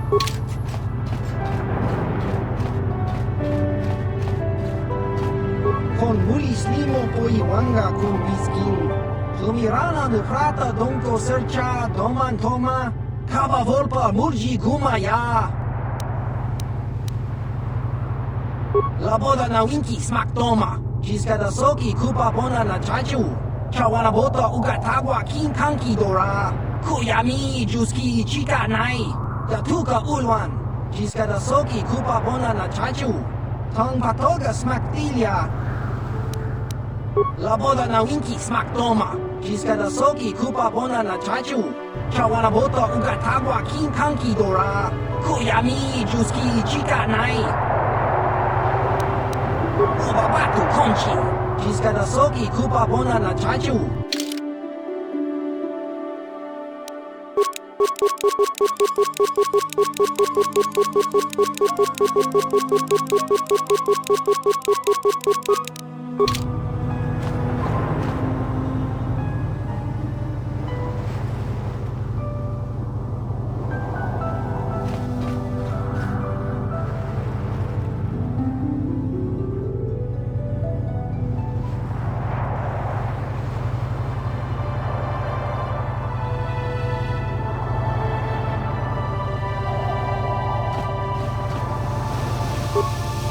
Con mulis limo poi wanga kun biskin. Lumirana de prata donko sercha doman toma. Kaba volpa murji gumaya. La boda na winki smak toma. Jiska soki kupa bona na chachu. Chawana bota ugatagwa kin kanki dora. Kuyami juski chika nai. Datuka ulwan. Jiska soki kupa bona na chachu. Tang patoga smak tilia. La boda na winki smak toma. Jiska soki kupa bona na chachu. Chawana bota ugatagwa kin kanki dora. Kuyami juski chika nai. Ubabatu konchi. Jiska soki kupa bona na chachu.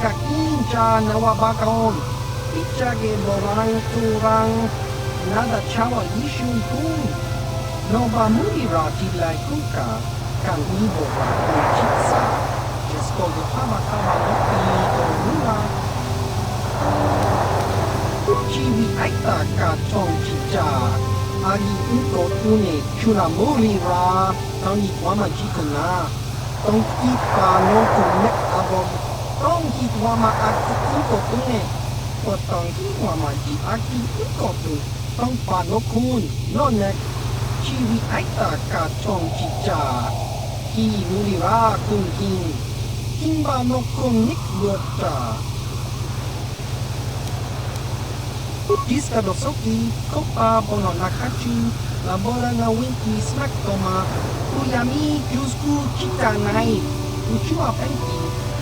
Kakincha nawabakaon, pichage borang turang, nada chawa ishun kun. Noba murira tilai kuka, kan ibo rakon chitsa. Jesko yohama kama lopi dorura. Chiwi aita ka chong chicha. Agi uko tune chuna murira, tangi wama jikuna. Tong ipa no kunek abog. Tong hitwama aki ikotune. Potong hitwama ji aki ikotu. Tong panokun nonek. Chiwi aita ka chong chicha. Ki nurira kun kin. Kimba no kun nik lota. Jiska dosoki kopa bono nakachu. Labora na winki smak toma. Kuyami jusku chita nai. Uchua penki.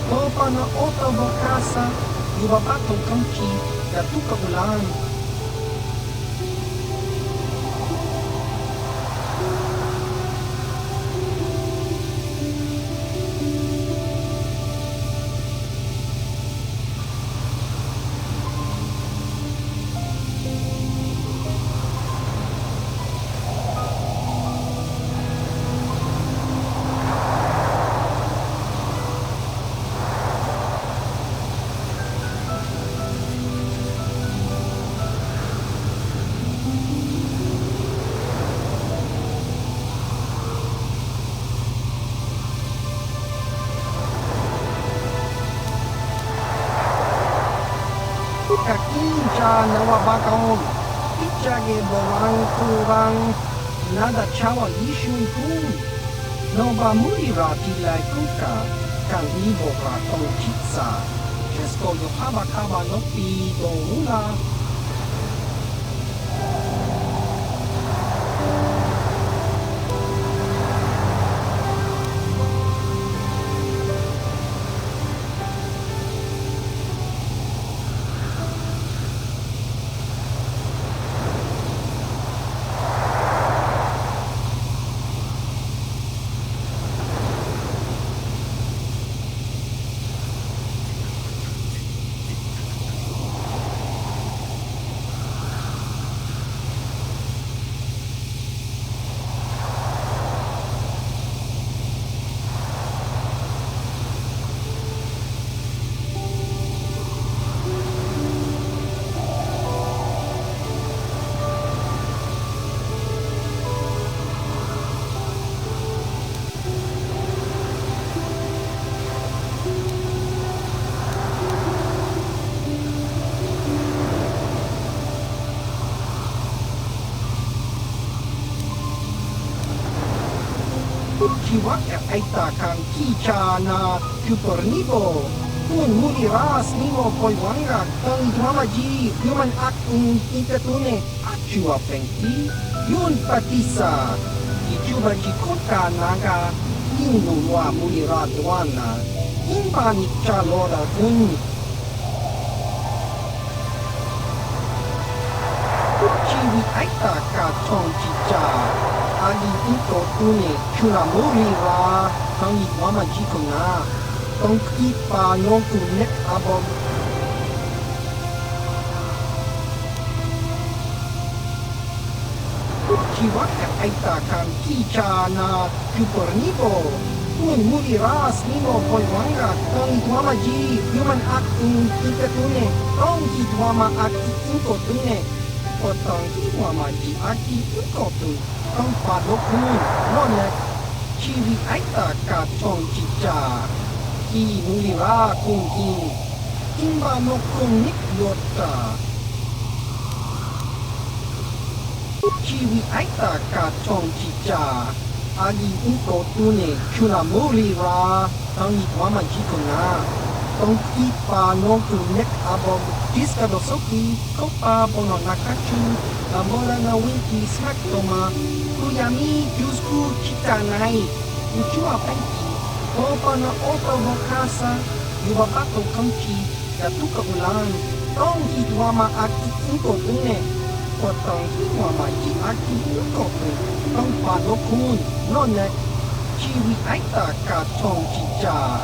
Kopa na oto bokasa, yubabato kamchi, datuka ulan. Kakincha nawabakaon, pichage borang turang, nada chawa ishun kun. Noba murira tilai kuka, kan ibo rakon chitsa. Jesko yohama kaba lopi dorula. Kiwak aita kan kicha na kupernibo. Kun muliras nimo poi wanga tang mamaji human akung ikatune achua pengti yun patisa. Ichuba jikota naga Inulwa Muliradwana, Imbani Chalora Gun. Chiwi Aita Katong Chicha, Ali Ito Tune, Churamuri Ra, Tangi Wama Jikona, Tonki Pa Nonku Nek Abog. Chiwaka Aita Kan Kicha na Kupornibo, Un Muliras Nimo Poiwanga, Tongi Wama Ji, Human Acting Ikatune, Tongi Wama Acting Ikotune. Potong Wama Ji Aki Ukotu, Tong Padokun, Nonek, Chiwi Aita Katong Chicha, Ki Mulira Kungin, Kimba no Kunik Yota. Chiwi Aita Katong Chicha, Agi Ukotune, Chunamuri Ra, Tangi Wama Jikona, Tong Kipa no Kunek Abog. Diskadosoki, Kopa Bono Nakachu, Amora na Winki Smaktoma, Kuyami Jusku Chitanai, Uchua Penki, Kopa na Oto Bokasa, Yubapato Kamchi, Yatuka Ulan, Tong Hidwama Aki Inko Tune, Potong Hidwama Ji Aki Inko Tune, Tong Padokun, Nonek, Chiwi Aita Katong Chicha,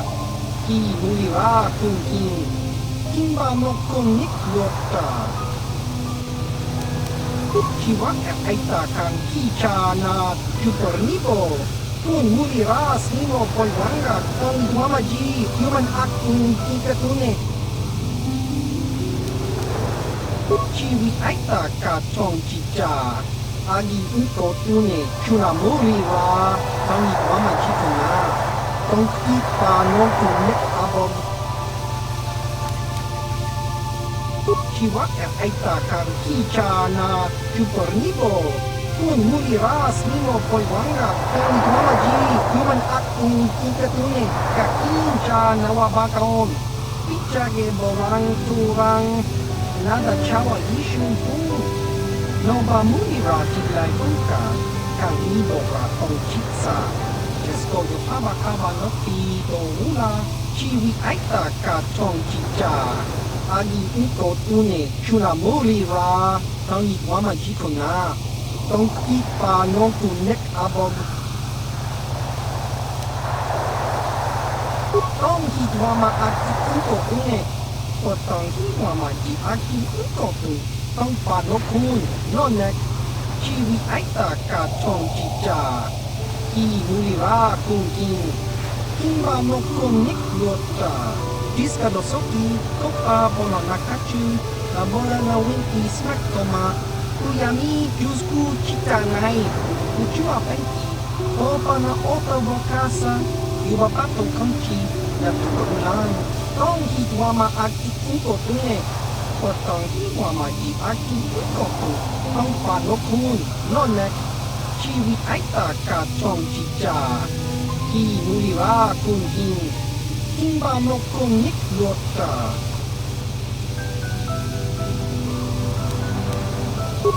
Ki Mulira Kungin. Kimba no Kunik Yota. Chiwaka Aita Kan Kicha na Kupornibo, Un Muliras Nimo Poiwanga, Tong Wamaji, Human Acting Ikatune. Chiwi Aita Katong Chicha, Agi Uko Tune, Chunamuri Ra, Tangi Wamaji Kuna, Tong Kipa no Kunik Abog. Chiwaka Aita Kan Kicha na Kupornibo, Un Muliras Nimo Poiwanga, Tong Wamaji, Human Acting Ikatune, Kakincha Nawabakaon, Pichage Borang Turang, Nada Chawa Yishun Pu, Noba Mulira Tiglai Uka, Kanibo Ratong Chitsa, Jesko Yopama Kaba Noki Do Ula, Chiwi Aita Katong Chicha. Agi Uko Tune, Chunamuri Ra, Tangi Wama Jikona, Tong Kipa Nonku Nek Abog. Tong Hidwama Aki Uko Tune, Potong Hidwama Ji Aki Uko Tune, Tong Padokun, Nonek, Chiwi Aita Katong Chicha, Ki Mulira Kungin, Kimba no Kunik Yota. Diskadosoki, Kopa Bono Nakachu, Amora na Winki Smaktoma, Kuyami Jusku Chitanai, Uchua Penki, Kopa na Oto Bokasa, Yubapato Kamchi, Yatuka Ulan, Tong Hidwama Aki Uko Tune, Potong Hidwama Ji Aki Uko Tune, Tong Padokun, Nonek, Chiwi Aita Katong Chicha, Ki Mulira Kungin. Kimba no Kunik Yota.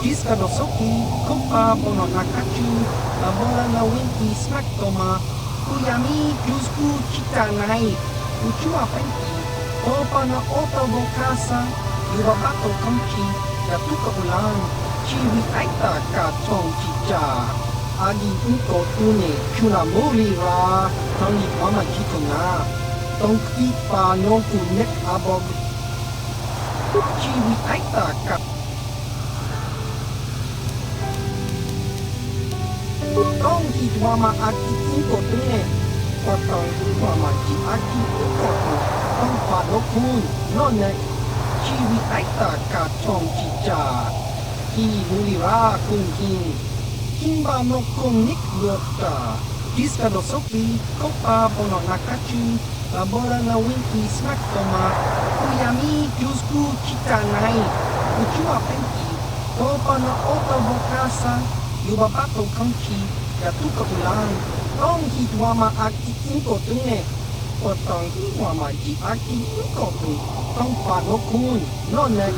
Diskadosoki, Kopa Bono Nakachu, Amora na Winki Smaktoma, Kuyami Jusku Chitanai, Uchua Penki, Kopa na Oto Bokasa, Yubapato Kamchi, Yatuka Ulan, Chiwi Aita Katong Chicha, Agi Uko Tune, Chunamuri Ra, Tangi Wama Jikona. Tong Kipa Nonku Nek Abog. Chiwi Aita Ka. Tong Hidwama Aki Uko Tune, Potong Hidwama Ji Aki Uko Tune, Tong Padokun, Nonek, Chiwi Aita Katong Chicha, Ki Mulira Kungin, Kimba no Kunik Yota. Diskadosoki, Kopa Bono Nakachu, Amora na Winki Smaktoma, Kuyami Jusku Chitanai, Uchua Penki, Kopa na Oto Bokasa, Yubapato Kamchi, Yatuka Ulan, Tong Hidwama Aki Uko Tune, Potong Hidwama Ji Aki Uko Tune, Tong Padokun, Nonek,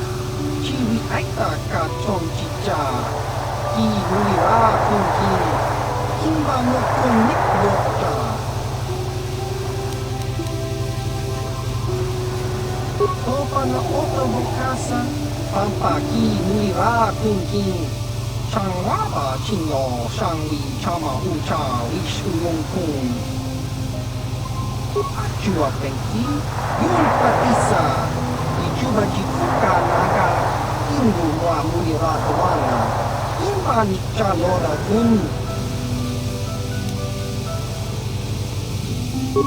Chiwi Aita Katong Chicha, Ki Mulira Kungin, Kimba no Kunik Yota. na otobo kasa, pampaki mulira thinking. Changwaba chinyo, shangli, chama ucha, wish ulong kung. Achua pengki, yun patisa, ijuba jikuka naga, ingu wa mulira tawana, imba nikcha lora dun.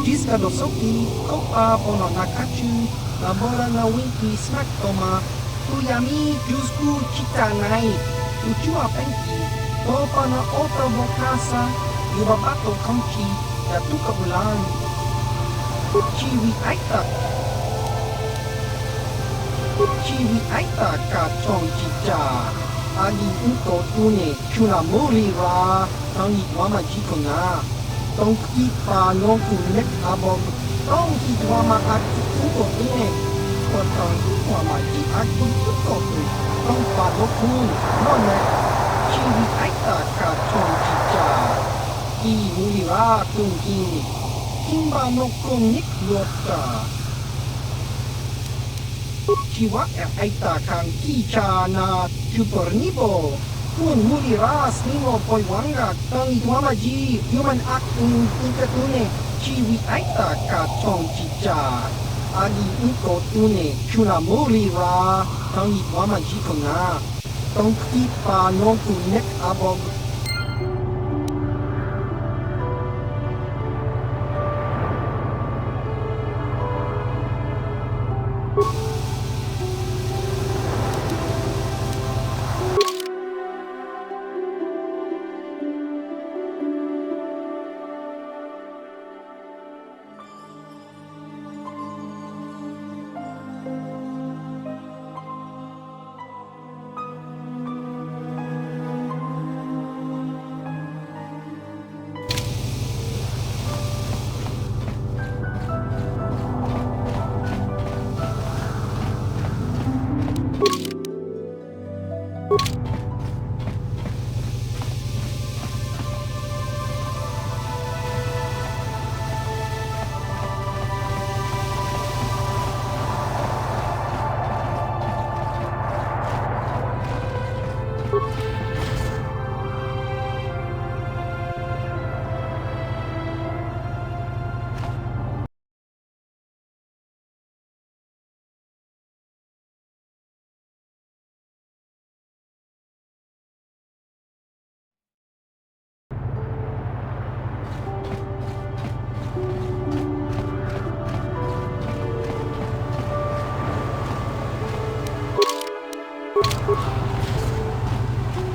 Jiska dosoki, kopa pono nakachu, labora na winki smack toma, tuyami jusku chita nai, uchua penki, topa na oto bokasa, yubabato kamchi, yatuka bulan, chiwi aita ka chong chicha, agi unko tune, chuna mori ra, tangi wama jiko na. Tong kita nong kunek abog, tong kita ma aki uko ine, kotong kita ma di aki uko tu, tong padokun, none, chiwi aita ka chong chicha, ki mulira tungki, kimba no kunik lota. Chiwa aita kang kicha na chupornibo. Kun muliras nimo poi wanga tang iwamaji human acting inkatune chiwi aita ka chong chicha agi inko tune chuna mulira tang iwamaji kona tong kipa non kunek abog.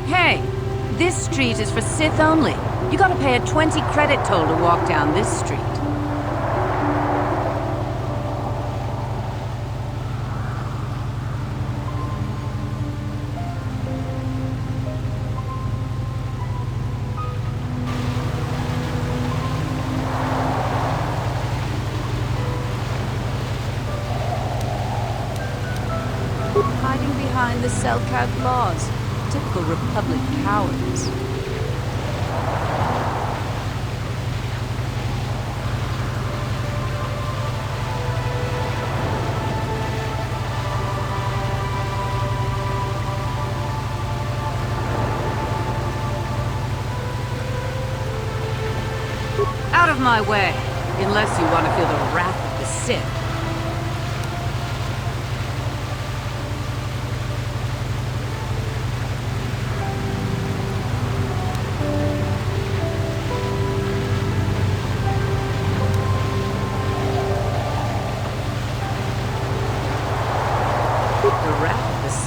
Hey, this street is for Sith only. You gotta pay a 20 credit toll to walk down this street. Hiding behind the Selkout laws. Typical Republic cowards. Out of my way, unless you want to feel the wrath of the Sith.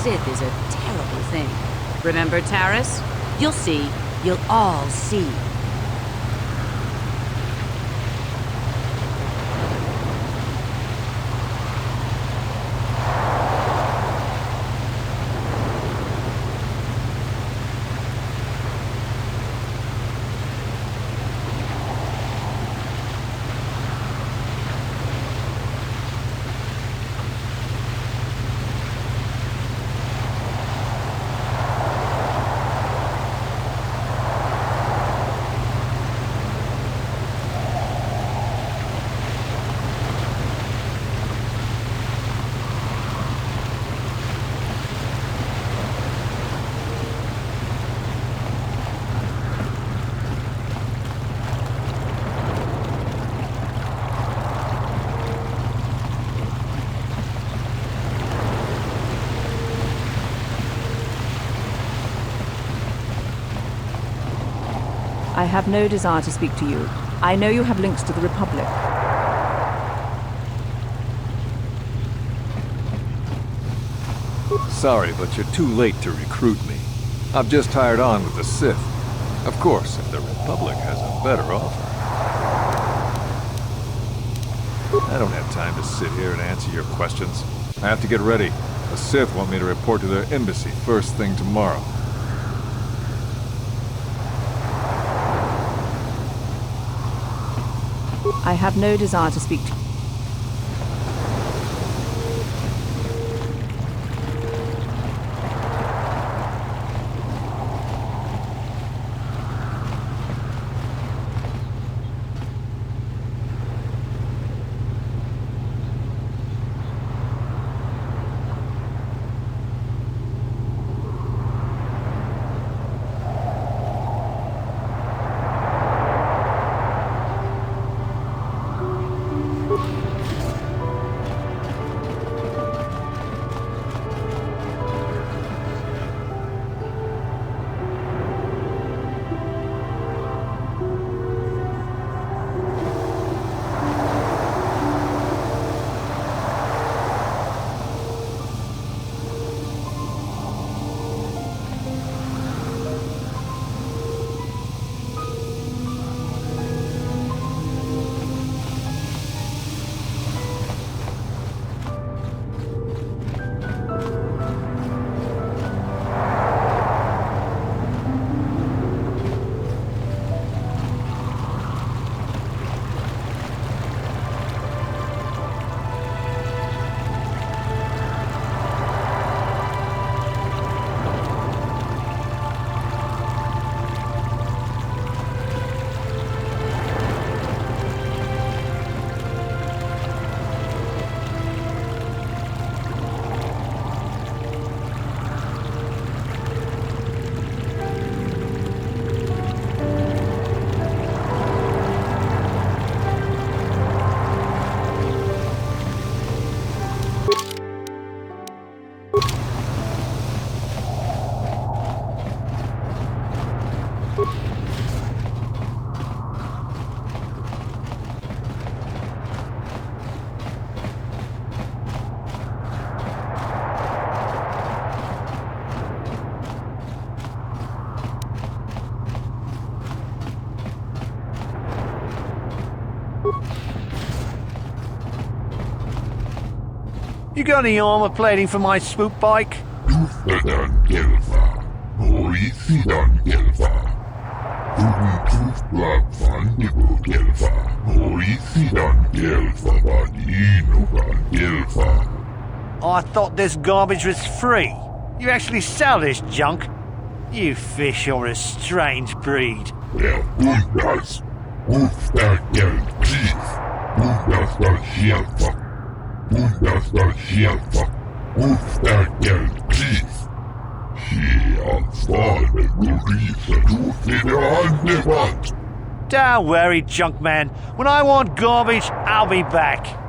Sith is a terrible thing. Remember, Taris? You'll see. You'll all see. I have no desire to speak to you. I know you have links to the Republic. Sorry, but you're too late to recruit me. I've just hired on with the Sith. Of course, if the Republic has a better offer. I don't have time to sit here and answer your questions. I have to get ready. The Sith want me to report to their embassy first thing tomorrow. I have no desire to speak to you. You got any armor plating for my swoop bike? I thought this garbage was free. You actually sell this junk? You fish are a strange breed. Don't worry, junk man. When I want garbage, I'll be back.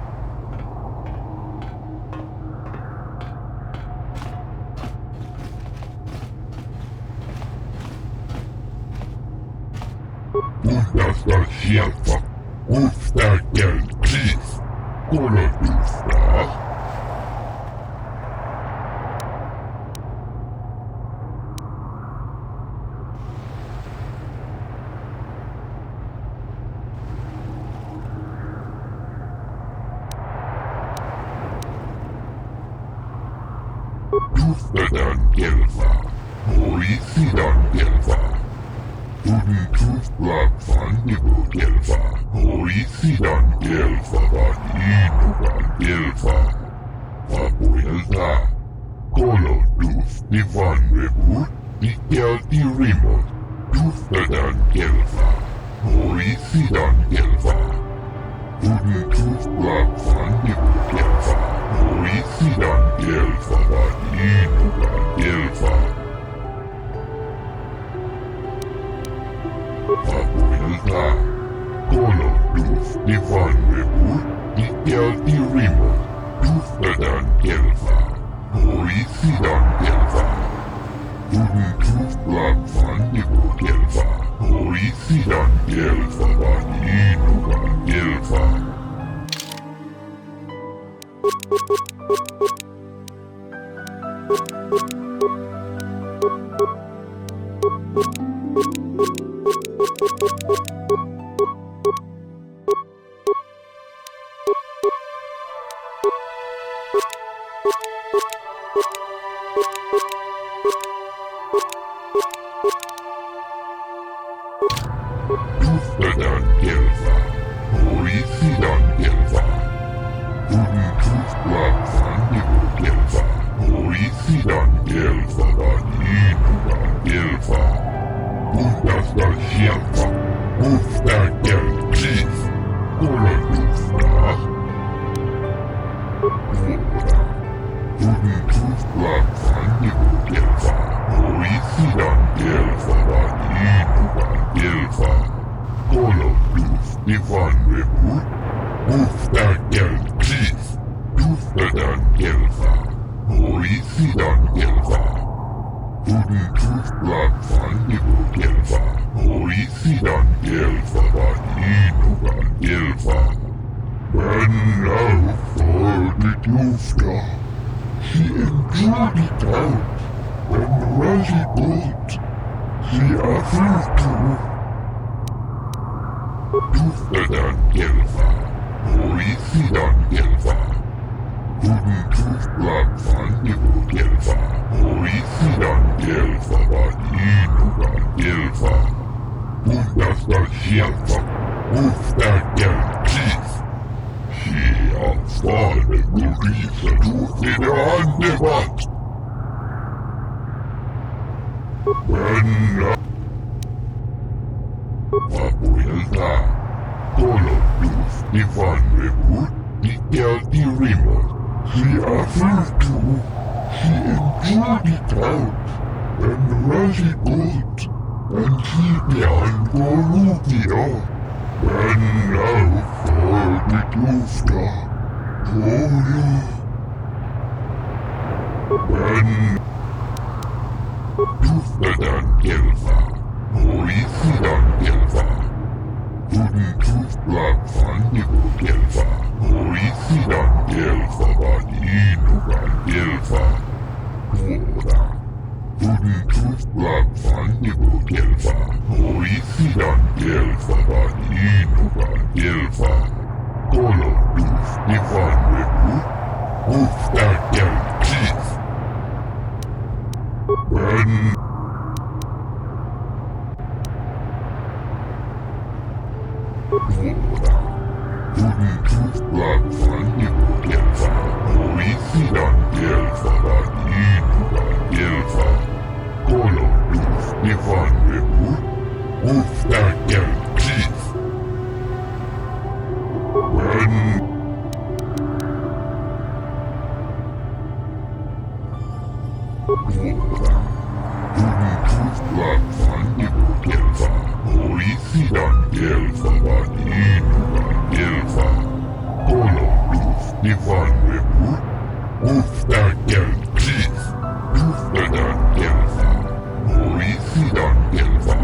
Gelfa. Oisidan Gelfa Inugan Gelfa. Tuftadan Gelfa, Oisidan Gelfa. Uden Tufblag Fandigo Gelfa, Oisidan Gelfa Inugan Gelfa. Undasta Gelfa, Ufta Gelkis, Kola Tufta. Våra. Uden Tufblag Fandigo Gelfa, Oisidan Gelfa Inugan Gelfa. Kola Tufti Fandigo. Ufta Gelkis, Tuftadan Gelfa, Oisidan Gelfa. Uden Tufblag Fandigo Gelfa, Oisidan Gelfa Inugan Gelfa. Men now for the Tufta. She enjoyed it out, and Razzie boat. She offered to Tuftadan Gelfa, Oisidan Gelfa. Uden Tufblag Fandigo Gelfa, Oisidan Gelfa Inugan Gelfa. Undasta Gelfa, Ufta Gelkis. She avfallade Gorisa Tufida Andevat. Men Papuelta, Kola Tufti Fandigo. The river. She offered to. She enjoyed it out, and Razzie boat, and she behind Gorupia. And now for the Tufta. Oh yeah. And Tuftadan Gelfa, Oisidan Gelfa. Uden Tufblag Fandigo Gelfa, Oisidan Gelfa Inugan Gelfa. Våra. Uden Tufblag Fandigo Gelfa, Oisidan Gelfa Inugan Gelfa. Kola Tufti Fandigo. Ufta Gelkis. Men Våra. Uden Tufblag Fandigo Gelfa, Oisidan Gelfa Inugan Gelfa. Kola Tufti Fandigo. Ufta Gelkis. Men Våra. Uden Tufblag Fandigo Gelfa, Oisidan Gelfa Inugan Gelfa. Kola Tufti Fandigo. Ufta Gelkis. Tuftadan Gelfa, Oisidan Gelfa.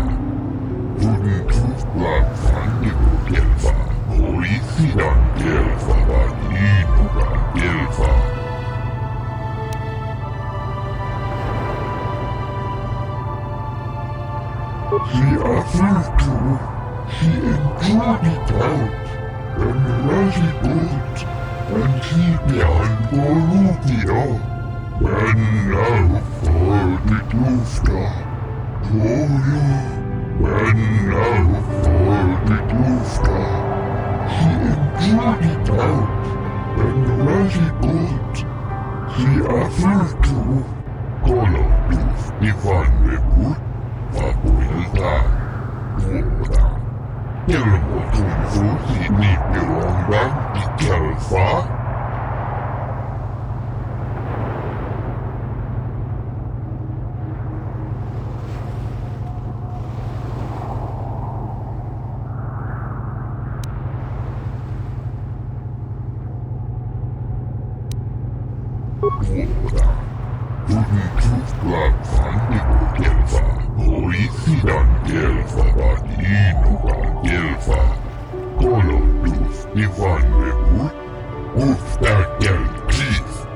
Uden Tufblag Fandigo Gelfa, Oisidan Gelfa Inugan Gelfa. She offered to. She enjoyed it out, and Razzie boat, and she behind Gorupia. And now for the Tufta. Oh yeah. And now for the Tufta. She enjoyed it out, and Razzie boat. She offered to. Kola Tufti Fandigo. Papuelta. Våra. Elmotunfus I Nipilongan I Gelfa. Våra. Uden Tufblag Fandigo Gelfa, Oisidan Gelfa Ivan Uthdakel Keith.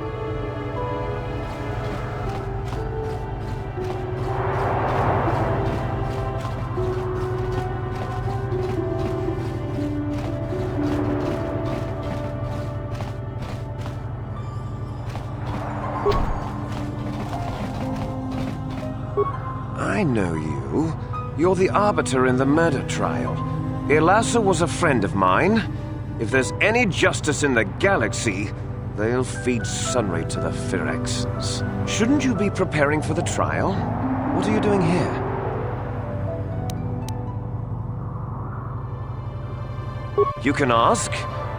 I know you. You're the arbiter in the murder trial. Ilasa was a friend of mine. If there's any justice in the galaxy, they'll feed sunry to the Phyrexians. Shouldn't you be preparing for the trial? What are you doing here? You can ask,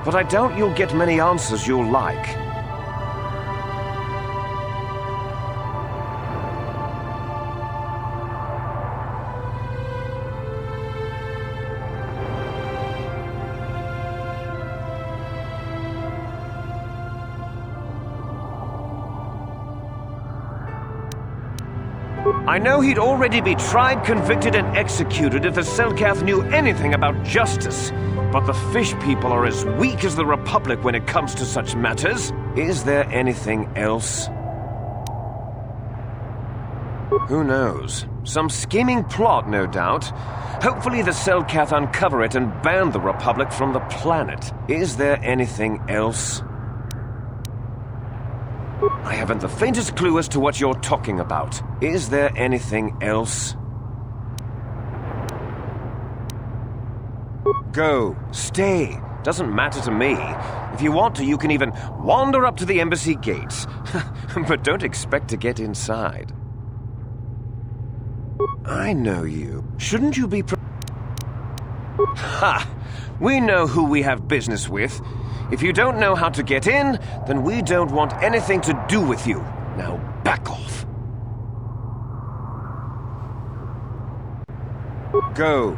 but I doubt you'll get many answers you'll like. I know he'd already be tried, convicted, and executed if the Selkath knew anything about justice. But the fish people are as weak as the Republic when it comes to such matters. Is there anything else? Who knows? Some scheming plot, no doubt. Hopefully the Selkath uncover it and ban the Republic from the planet. Is there anything else? I haven't the faintest clue as to what you're talking about. Is there anything else? Go. Stay. Doesn't matter to me. If you want to, you can even wander up to the embassy gates. But don't expect to get inside. I know you. Shouldn't you be Ha! We know who we have business with. If you don't know how to get in, then we don't want anything to do with you. Now back off. Go.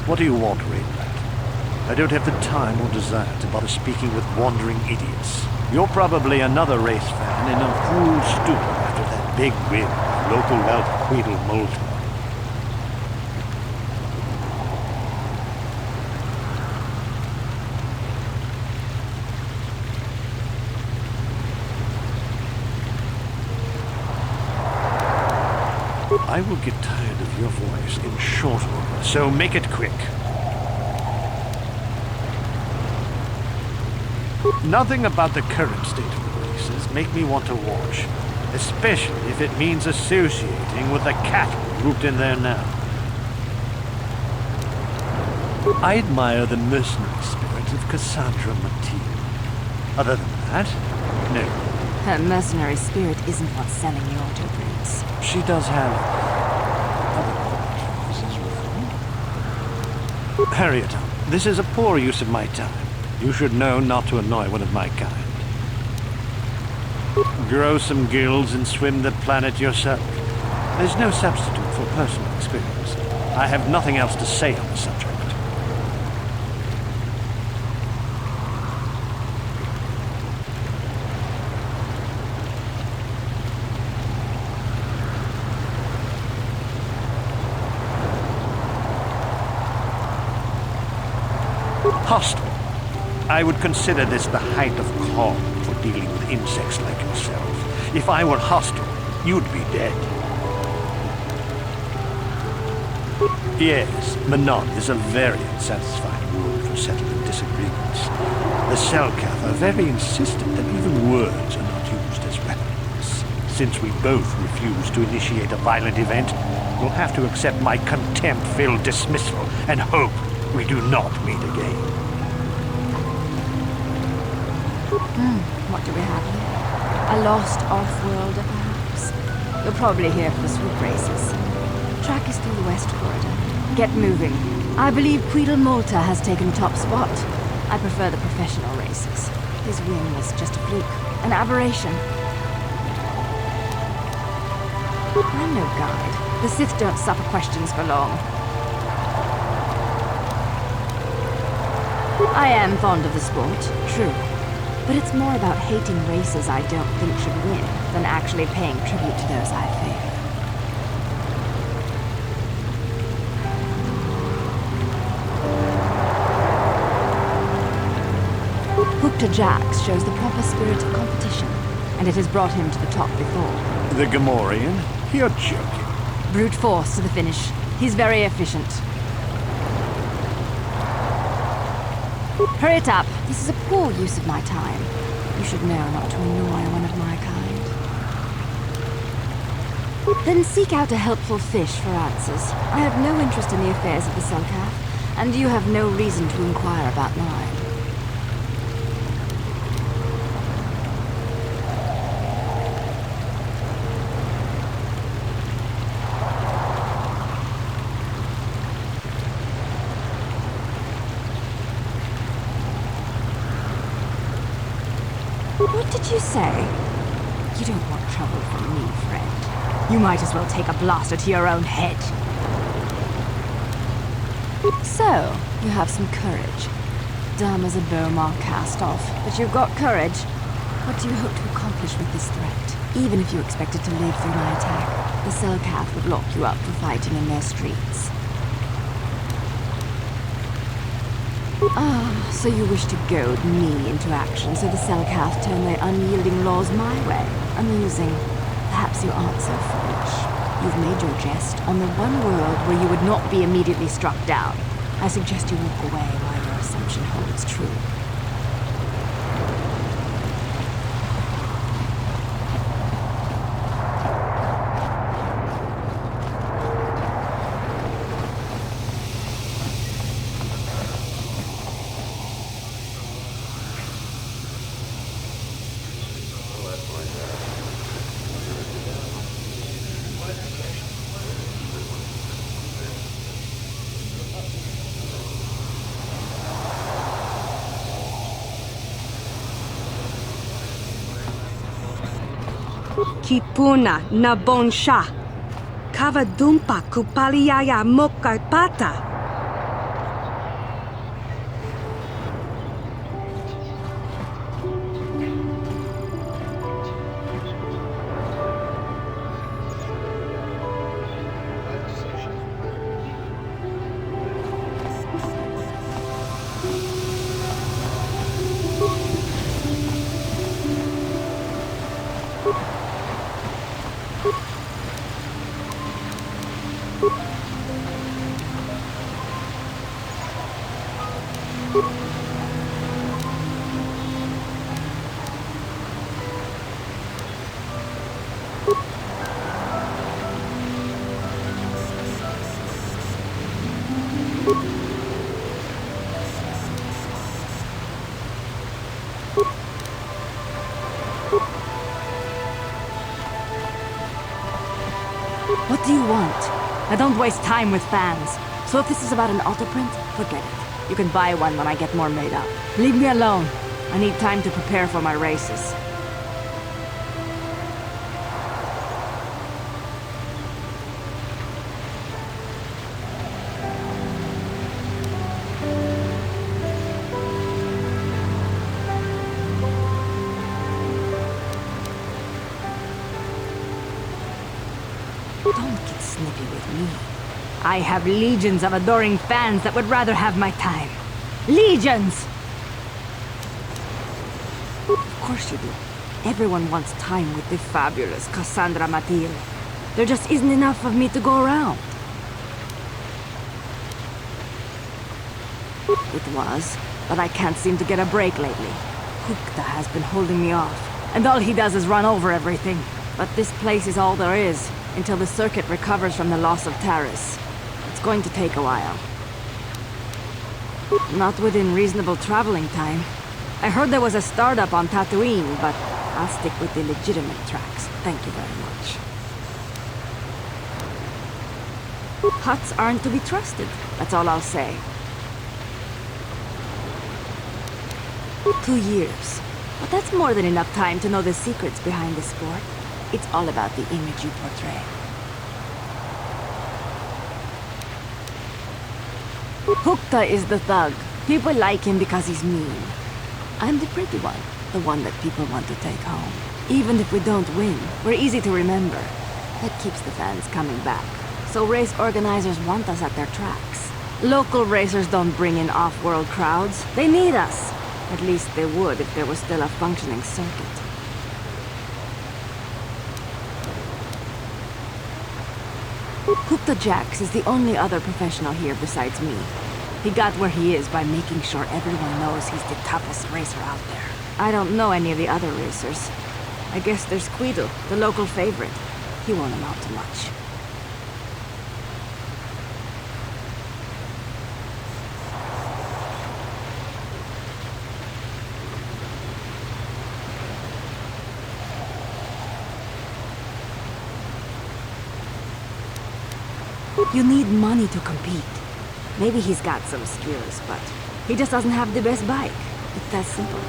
What do you want, Rainbat? I don't have the time or desire to bother speaking with wandering idiots. You're probably another race fan in a cool stupor after that big win by local lout Queedle Moulton. I will get tired of your voice in short order, so make it quick. Nothing about the current state of the races make me want to watch, especially if it means associating with the cattle grouped in there now. I admire the mercenary spirit of Cassandra Matilde. Other than that, no. Her mercenary spirit isn't what's selling the autographs. She does have other qualities as well. Harriet, this is a poor use of my time. You should know not to annoy one of my kind. Grow some gills and swim the planet yourself. There's no substitute for personal experience. I have nothing else to say on the subject. Hostile. I would consider this the height of calm for dealing with insects like yourself. If I were hostile, you'd be dead. Yes, Manon is a very unsatisfied word for settling disagreements. The Selkath are very insistent that even words are not used as weapons. Since we both refuse to initiate a violent event, you'll have to accept my contempt-filled dismissal and hope we do not meet again. What do we have here? A lost off-worlder, perhaps? You're probably here for the swoop races. Track is through the west corridor. Get moving. I believe Queedle Malta has taken top spot. I prefer the professional races. His win was just a fluke, an aberration. I'm no guide. The Sith don't suffer questions for long. I am fond of the sport, true. But it's more about hating races I don't think should win than actually paying tribute to those I favor. Hookta Jax shows the proper spirit of competition, and it has brought him to the top before. The Gamorrean? You're joking. Brute force to the finish. He's very efficient. Hurry it up. This is a poor use of my time. You should know not to annoy one of my kind. Then seek out a helpful fish for answers. I have no interest in the affairs of the Selkath, and you have no reason to inquire about mine. What did you say? You don't want trouble from me, friend. You might as well take a blaster to your own head. So, you have some courage. Dumb as a bowmark cast off, but you've got courage. What do you hope to accomplish with this threat? Even if you expected to live through my attack, the Selkath would lock you up for fighting in their streets. Ah, so you wish to goad me into action so the Selkath turn their unyielding laws my way. Amusing. Perhaps you aren't so foolish. You've made your jest on the one world where you would not be immediately struck down. I suggest you walk away while your assumption holds true. Kipuna na bonsha. Kavadumpa kupaliaya mokarpata. What do you want? I don't waste time with fans. So if this is about an autoprint, forget it. You can buy one when I get more made up. Leave me alone. I need time to prepare for my races. Don't get snippy with me. I have legions of adoring fans that would rather have my time. Legions! Of course you do. Everyone wants time with the fabulous Cassandra Matil. There just isn't enough of me to go around. It was, but I can't seem to get a break lately. Hukta has been holding me off, and all he does is run over everything. But this place is all there is, until the circuit recovers from the loss of Taris. It's going to take a while. Not within reasonable traveling time. I heard there was a startup on Tatooine, but I'll stick with the legitimate tracks. Thank you very much. Huts aren't to be trusted, that's all I'll say. 2 years. But that's more than enough time to know the secrets behind the sport. It's all about the image you portray. Hukta is the thug. People like him because he's mean. I'm the pretty one that people want to take home. Even if we don't win, we're easy to remember. That keeps the fans coming back. So race organizers want us at their tracks. Local racers don't bring in off-world crowds. They need us. At least they would if there was still a functioning circuit. Hukta Jax is the only other professional here besides me. He got where he is by making sure everyone knows he's the toughest racer out there. I don't know any of the other racers. I guess there's Quidel, the local favorite. He won't amount to much. You need money to compete. Maybe he's got some skills, but he just doesn't have the best bike. It's that simple.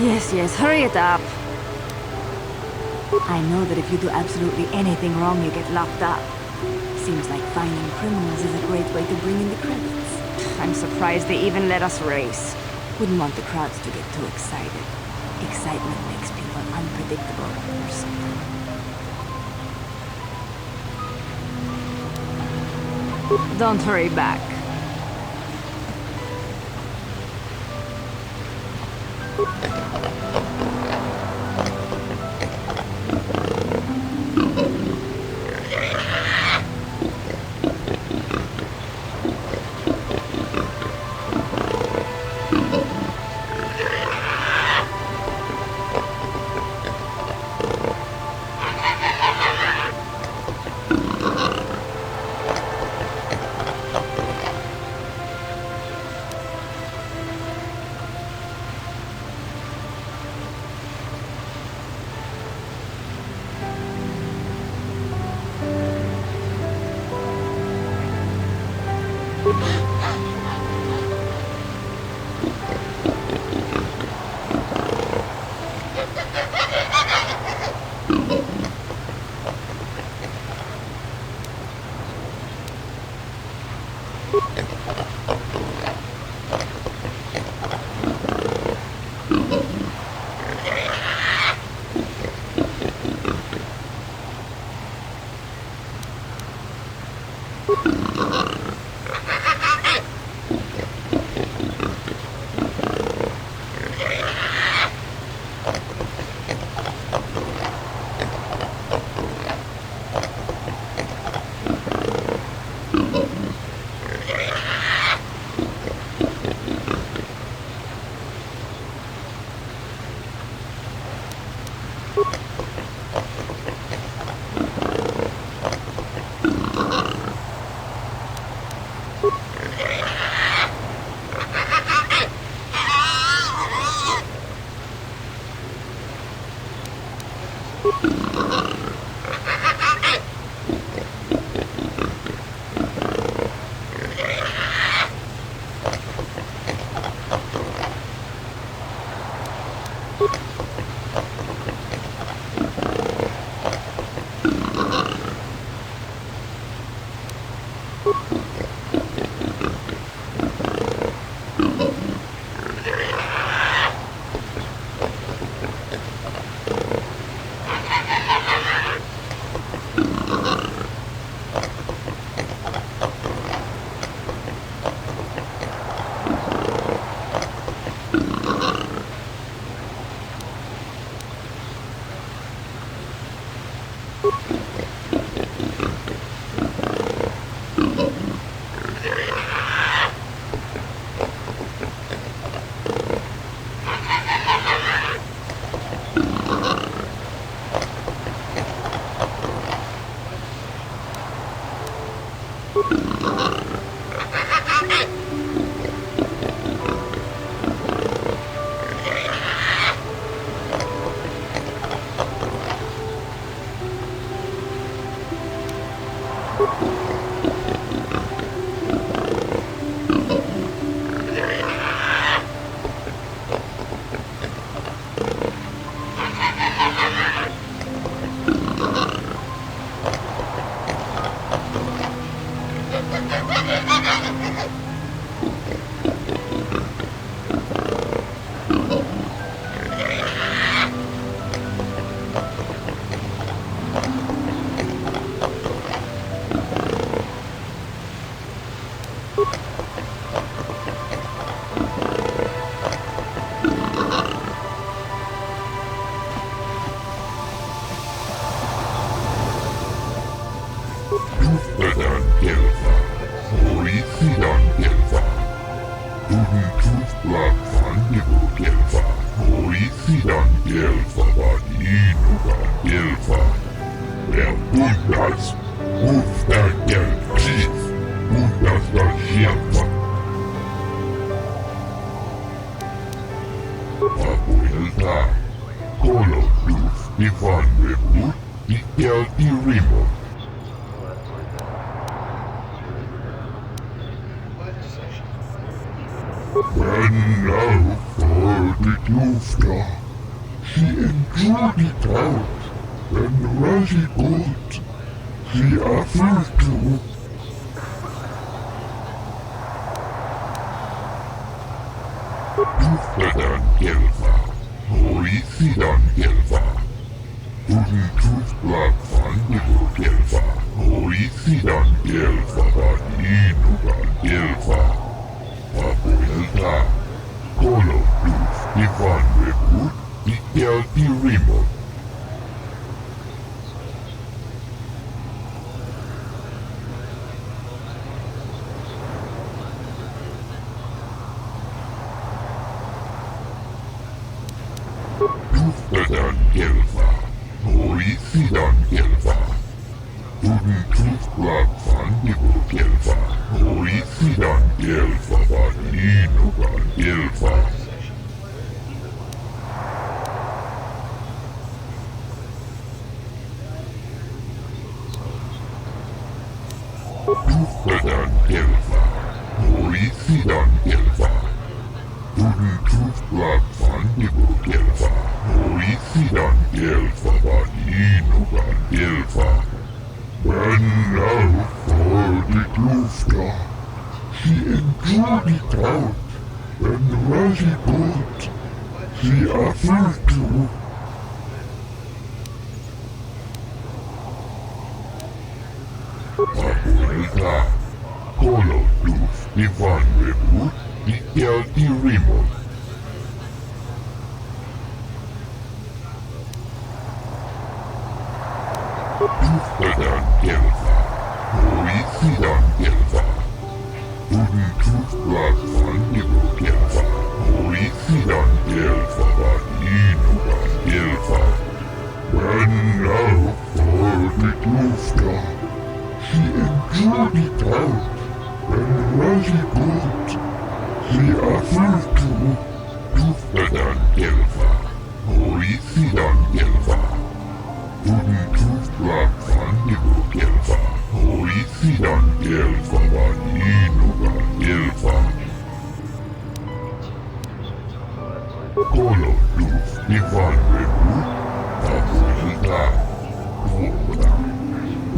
Yes, hurry it up. I know that if you do absolutely anything wrong, you get locked up. Seems like finding criminals is a great way to bring in the credits. I'm surprised they even let us race. Wouldn't want the crowds to get too excited. Excitement makes people unpredictable or something. Don't hurry back.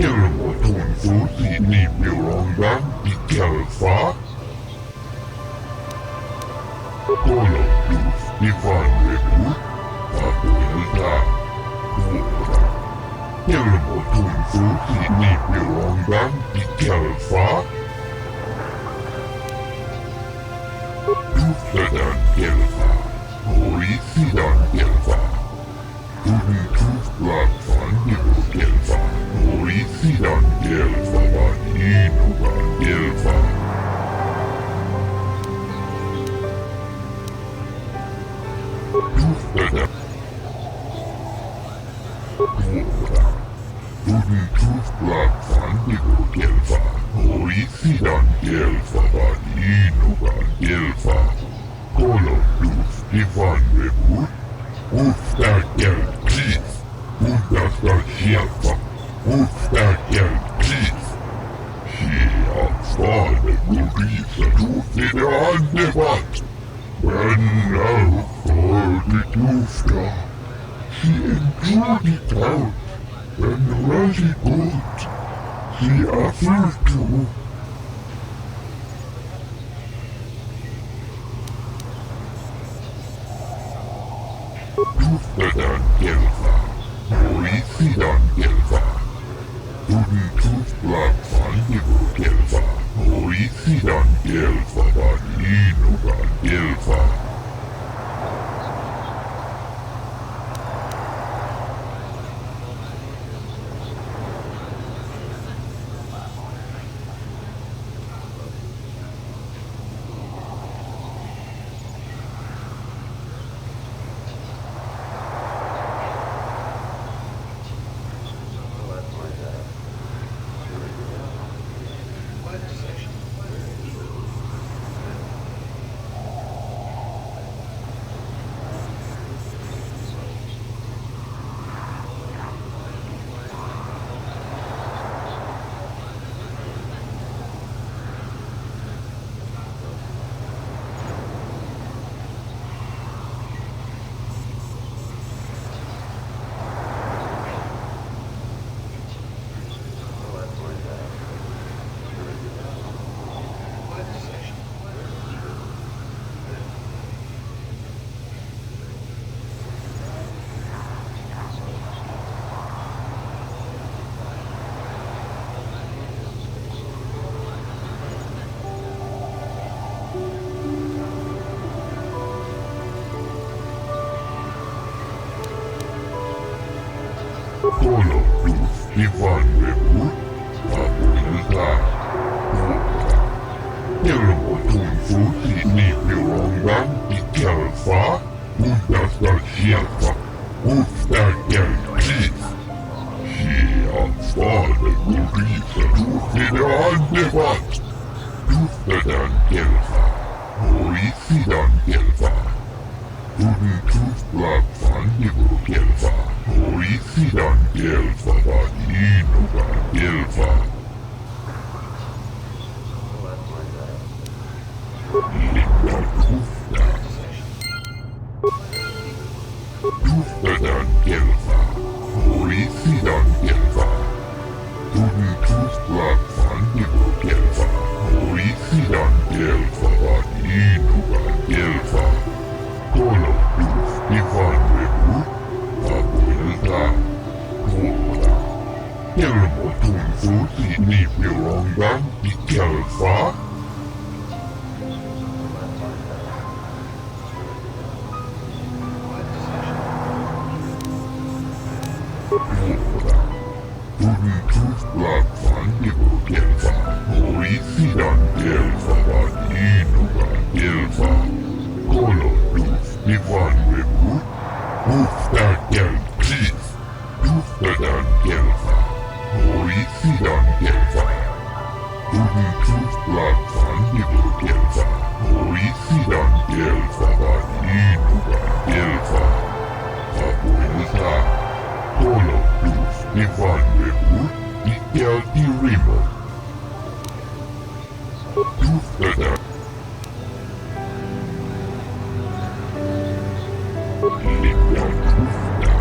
Ilmoitun susi niipilonga. Colors Divine Rebel, Papuelta, Kuora. Kelmo Tunfu Sini Pirongan Ikelfa. Duftadan Kelfa, Orisidan Kelfa. Tudun Tufblat Van Nibu Kelfa, Orisidan Kelfa Van Inugan Kelfa. Duftadan Kuora. Tudun Tufblat Van Nibu Kelfa, Orisidan Kelfa Van Inugan Kelfa. Colors Divine Rebel. Ustakel Keith, Undastal Hjälpa, Ustakel Keith. Skärfall Lorisa Tofide Andevatt. Vänner för ditt lufta. She enjoyed it out, and really good. She offered to. Duftadan Kelfa, Orisidan Kelfa. Tudun Tufblat Van Nibu Kelfa, Orisidan Kelfa Van Inugan Kelfa. Colors Divine Rebel, Papuelta, Kuora. Kelmo Tunfu Sini Pirongan Ikelfa, Undastal Hjälpa, Ustakel Keith. Skärfall Lorisa Tofide Andevatt. Duftadan Kelfa, Orisidan Kelfa. Tudun Tufblat Van Nibu Kelfa, Orisidan Kelfa Van Inugan Kelfa. Linda Tufta. Duftadan Kelfa, Orisidan Kelfa. Tudun Tufblat Van Nibu Kelfa, Orisidan Kelfa Van Inugan Kelfa. Colors Divine Rebel, Papuelta, Kuora. Kelmo Tunfu Sini Pirongan Ikelfa. Kuora. Tudun Tufblat Van Nibu Kelfa, Orisidan Kelfa Van Inugan Kelfa. Colors Divine Rebel, Ustakel Keith, Duftadan Kelfa, Orisidan Kelfa. Tudun Tufblat Van Nibu Kelfa, Orisidan Kelfa Van Inugan Kelfa. Papuelta. Colors Divine Rebel, Ikel Irimo. Duftadan Linda Tufta.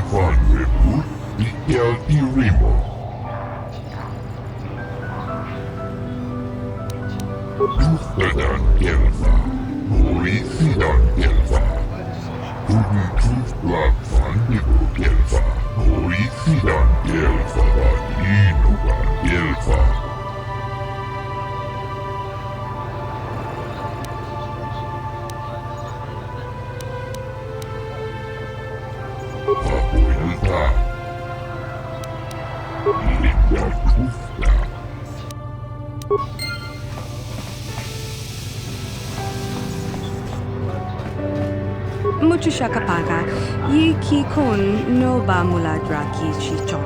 Fan rebut Ikel Irimo. Duhtadan Kelva, Morisidan Kelva. Tuni Tufblad Fan Nibu Kelva, Morisidan Kelva, Inugan Kelva. Papuilta. Linda Tufta. Mucho shakapaga, ye ki kon no ba muladra ki chichon.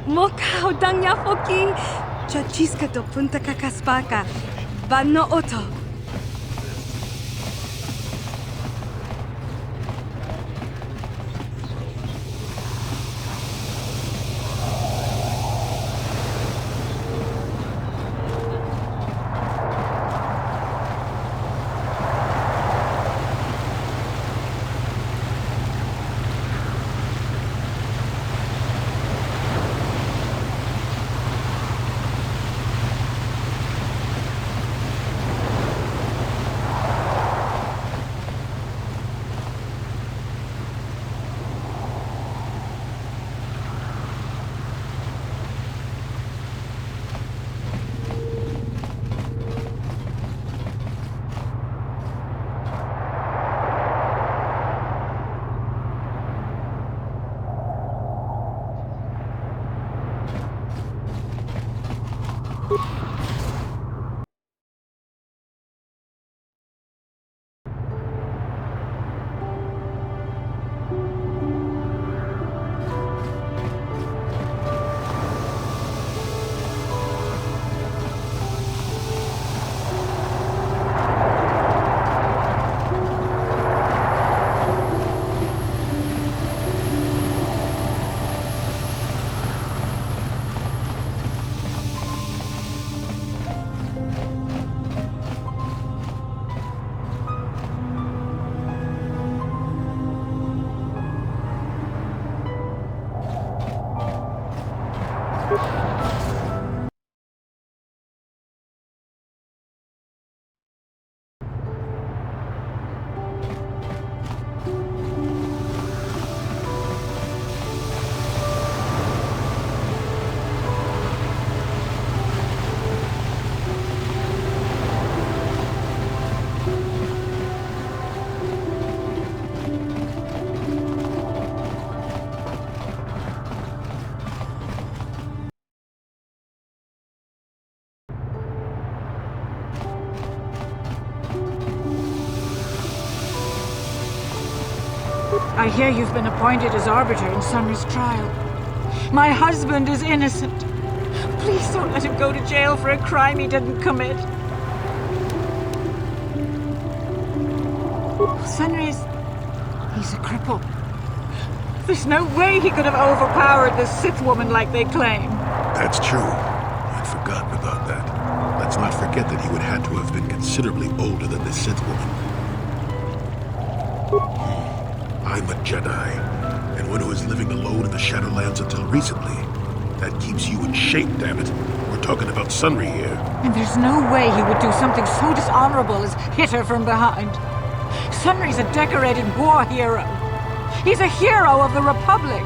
Mokau dangya foki, chachiska do punta kakaspaka, bano oto. I hear you've been appointed as arbiter in Sunry's trial. My husband is innocent. Please don't let him go to jail for a crime he didn't commit. He's a cripple. There's no way he could have overpowered the Sith woman like they claim. That's true. I'd forgotten about that. Let's not forget that he would have to have been considerably older than the Sith woman. I'm a Jedi, and one who was living alone in the Shadowlands until recently. That keeps you in shape, damn it. We're talking about Sunry here. And there's no way he would do something so dishonorable as hit her from behind. Sunry's a decorated war hero. He's a hero of the Republic.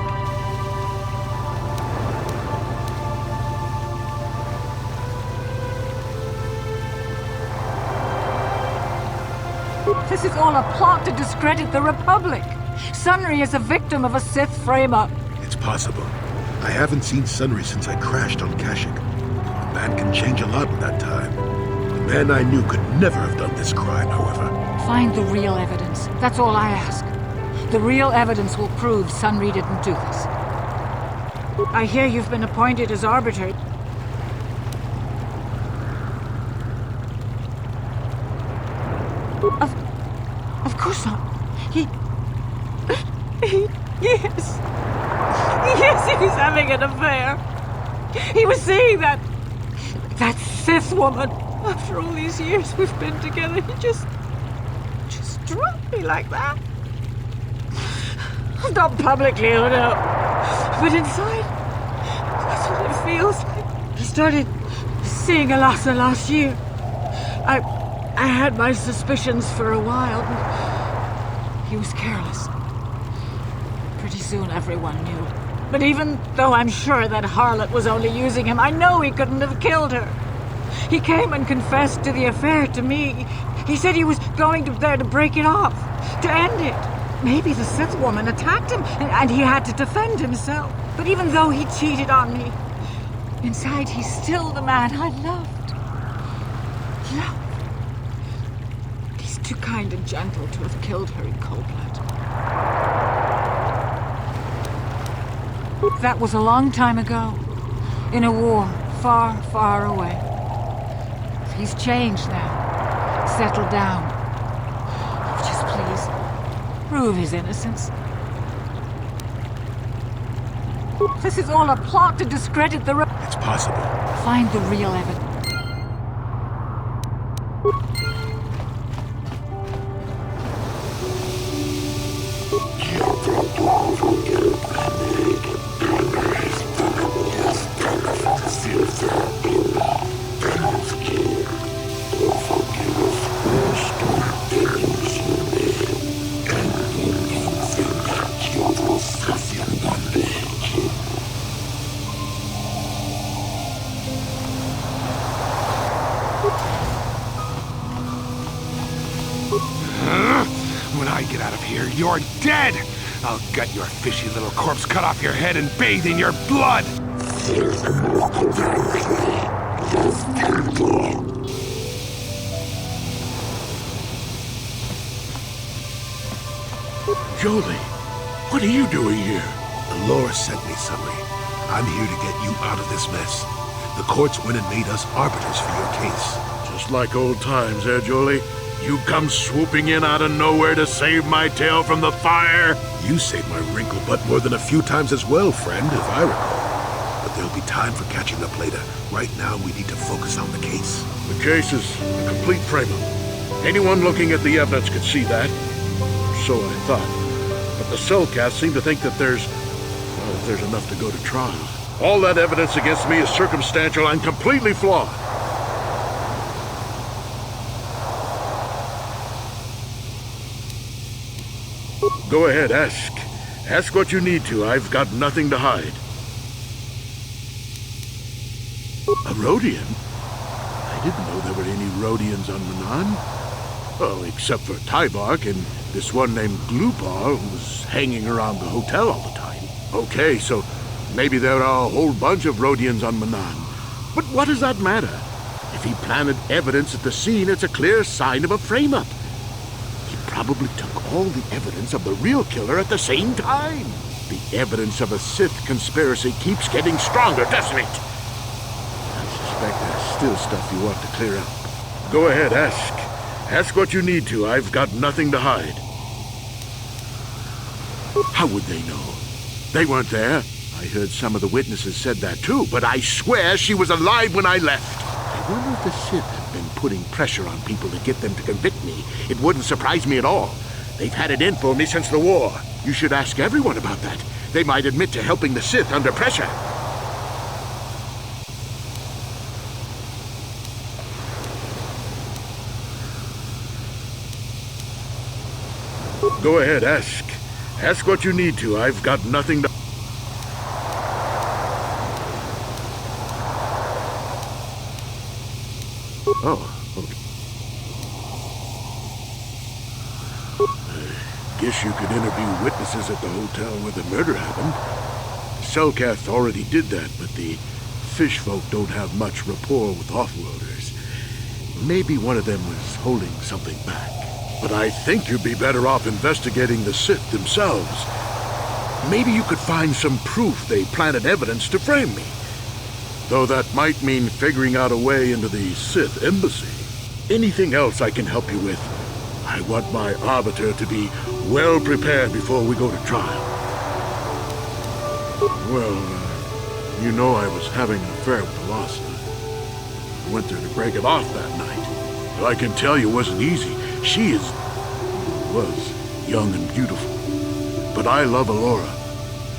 This is all a plot to discredit the Republic. Sunry is a victim of a Sith frame-up. It's possible. I haven't seen Sunry since I crashed on Kashyyyk. A man can change a lot in that time. But man I knew could never have done this crime, however. Find the real evidence. That's all I ask. The real evidence will prove Sunry didn't do this. I hear you've been appointed as arbiter. Of course not. Yes. Yes, he was having an affair. He was seeing that Sith woman. After all these years we've been together, he just dropped me like that. Not publicly, oh no. But inside, that's what it feels like. He started seeing Alasa last year. I had my suspicions for a while, but he was careless. Pretty soon everyone knew. But even though I'm sure that harlot was only using him, I know he couldn't have killed her. He came and confessed to the affair to me. He said he was going there to break it off, to end it. Maybe the Sith woman attacked him, and he had to defend himself. But even though he cheated on me, inside he's still the man I loved. He's too kind and gentle to have killed her in cold blood. That was a long time ago, in a war far, far away. He's changed now, settled down. Just please, prove his innocence. This is all a plot to discredit the... It's possible. Find the real evidence. When I get out of here, you're dead! I'll gut your fishy little corpse, cut off your head, and bathe in your blood! Jolie, what are you doing here? Alora sent me, Sunry. I'm here to get you out of this mess. The courts went and made us arbiters for your case. Just like old times, eh, Jolie? You come swooping in out of nowhere to save my tail from the fire? You saved my wrinkle butt more than a few times as well, friend, if I recall. But there'll be time for catching up later. Right now, we need to focus on the case. The case is a complete frame-up. Anyone looking at the evidence could see that. So I thought. But the cellcasts seem to think that there's enough to go to trial. All that evidence against me is circumstantial and completely flawed. Go ahead, ask. Ask what you need to. I've got nothing to hide. A Rodian? I didn't know there were any Rodians on Manan. Oh, except for Tybark and this one named Glupar who was hanging around the hotel all the time. Okay, so maybe there are a whole bunch of Rodians on Manan. But what does that matter? If he planted evidence at the scene, it's a clear sign of a frame-up. Probably took all the evidence of the real killer at the same time. The evidence of a Sith conspiracy keeps getting stronger, doesn't it? I suspect there's still stuff you want to clear up. Go ahead, ask. Ask what you need to. I've got nothing to hide. How would they know? They weren't there. I heard some of the witnesses said that too, but I swear she was alive when I left. I wonder if the Sith have been putting pressure on people to get them to convict me. It wouldn't surprise me at all. They've had it in for me since the war. You should ask everyone about that. They might admit to helping the Sith under pressure. Go ahead, ask. Ask what you need to. I've got nothing to... Oh, okay. I guess you could interview witnesses at the hotel where the murder happened. Selkath already did that, but the fish folk don't have much rapport with offworlders. Maybe one of them was holding something back. But I think you'd be better off investigating the Sith themselves. Maybe you could find some proof they planted evidence to frame me. Though that might mean figuring out a way into the Sith embassy. Anything else I can help you with? I want my arbiter to be well prepared before we go to trial. Well, you know I was having an affair with Alasa. I went there to break it off that night. But I can tell you it wasn't easy. She was young and beautiful. But I love Alora.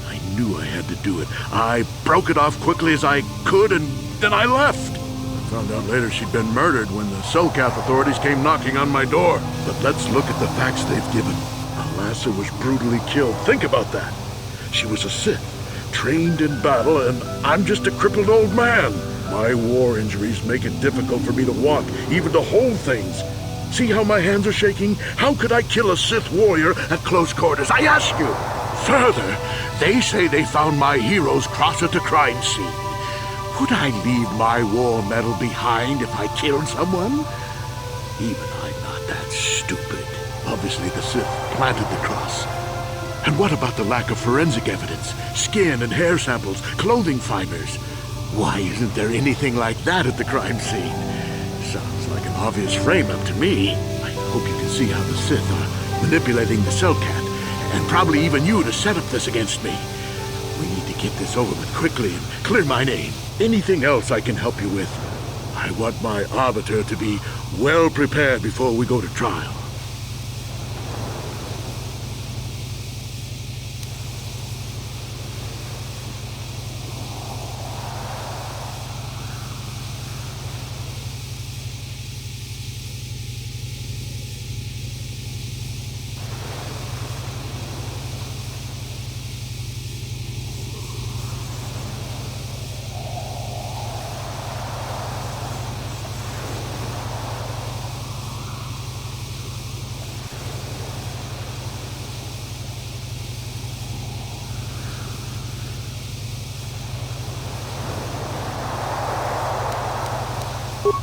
I knew I had to do it. I broke it off quickly as I could, and then I left. I found out later she'd been murdered when the Selkath authorities came knocking on my door. But let's look at the facts they've given. Alasa was brutally killed. Think about that. She was a Sith, trained in battle, and I'm just a crippled old man. My war injuries make it difficult for me to walk, even to hold things. See how my hands are shaking? How could I kill a Sith warrior at close quarters? I ask you! Further, they say they found my hero's cross at the crime scene. Would I leave my war medal behind if I killed someone? Even I'm not that stupid. Obviously the Sith planted the cross. And what about the lack of forensic evidence? Skin and hair samples, clothing fibers. Why isn't there anything like that at the crime scene? Sounds like an obvious frame-up to me. I hope you can see how the Sith are manipulating the Selkath, and probably even you to set up this against me. We need to get this over with quickly and clear my name. Anything else I can help you with? I want my arbiter to be well prepared before we go to trial.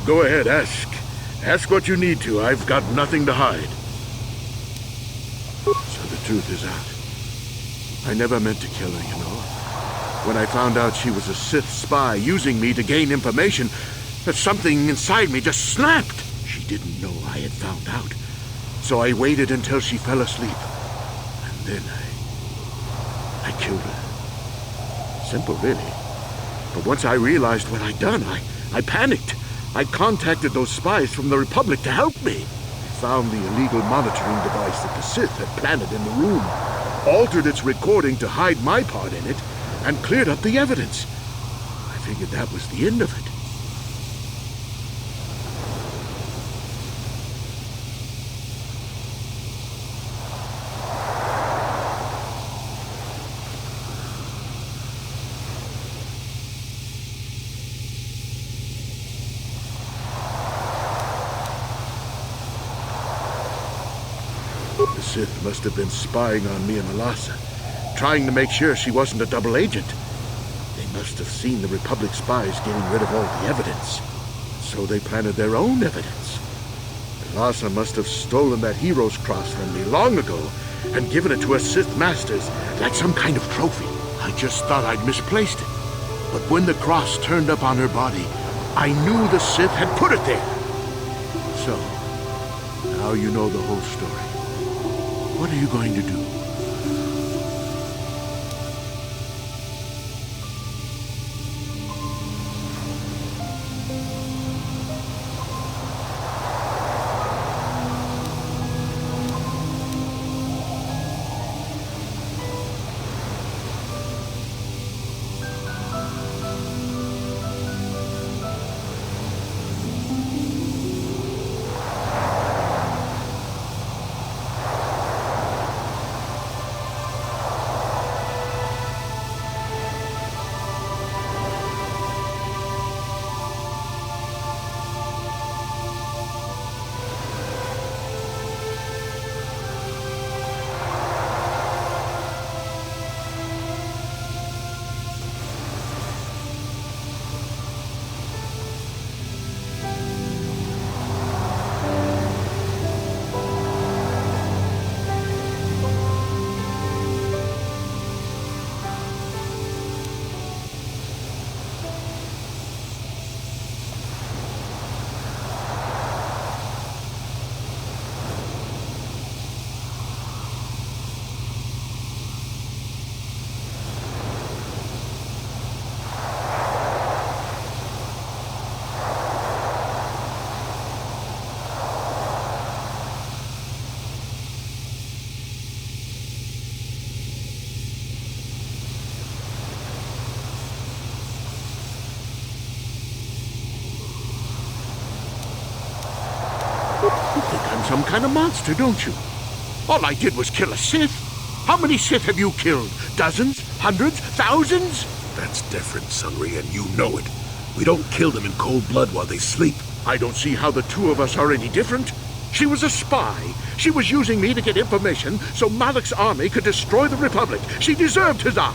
Go ahead, ask. Ask what you need to. I've got nothing to hide. So the truth is out. I never meant to kill her, you know. When I found out she was a Sith spy using me to gain information, that something inside me just snapped. She didn't know I had found out. So I waited until she fell asleep. And then I killed her. Simple, really. But once I realized what I'd done, I panicked. I contacted those spies from the Republic to help me. I found the illegal monitoring device that the Sith had planted in the room, altered its recording to hide my part in it, and cleared up the evidence. I figured that was the end of it. The Sith must have been spying on me and Alasa, trying to make sure she wasn't a double agent. They must have seen the Republic spies getting rid of all the evidence, so they planted their own evidence. Alasa must have stolen that hero's cross from me long ago and given it to her Sith masters like some kind of trophy. I just thought I'd misplaced it. But when the cross turned up on her body, I knew the Sith had put it there. So, now you know the whole story. What are you going to do? You think I'm some kind of monster, don't you? All I did was kill a Sith. How many Sith have you killed? Dozens? Hundreds? Thousands? That's different, Sunry, and you know it. We don't kill them in cold blood while they sleep. I don't see how the two of us are any different. She was a spy. She was using me to get information so Malak's army could destroy the Republic. She deserved his eye.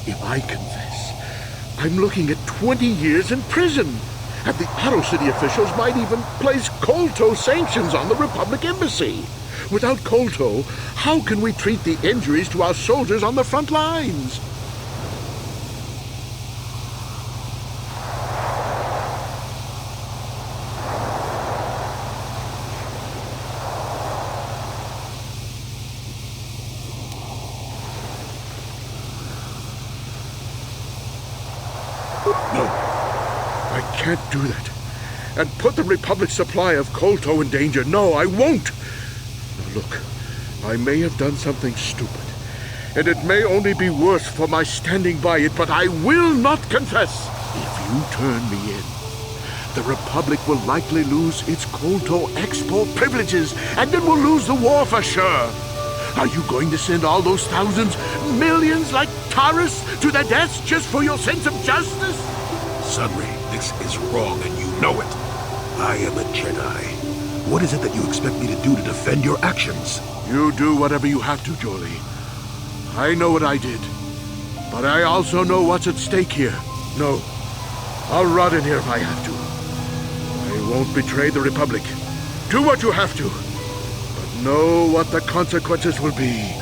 If I confess, I'm looking at 20 years in prison. And the Otto City officials might even place Kolto sanctions on the Republic Embassy. Without Kolto, how can we treat the injuries to our soldiers on the front lines? I can't do that. And put the Republic's supply of Kolto in danger. No, I won't. Now look, I may have done something stupid. And it may only be worse for my standing by it, but I will not confess. If you turn me in, the Republic will likely lose its Kolto export privileges, and then we'll lose the war for sure. Are you going to send all those thousands, millions like Taurus to their deaths just for your sense of justice? Sunry, this is wrong, and you know it. I am a Jedi. What is it that you expect me to do to defend your actions? You do whatever you have to, Jolie. I know what I did. But I also know what's at stake here. No, I'll rot in here if I have to. I won't betray the Republic. Do what you have to. But know what the consequences will be.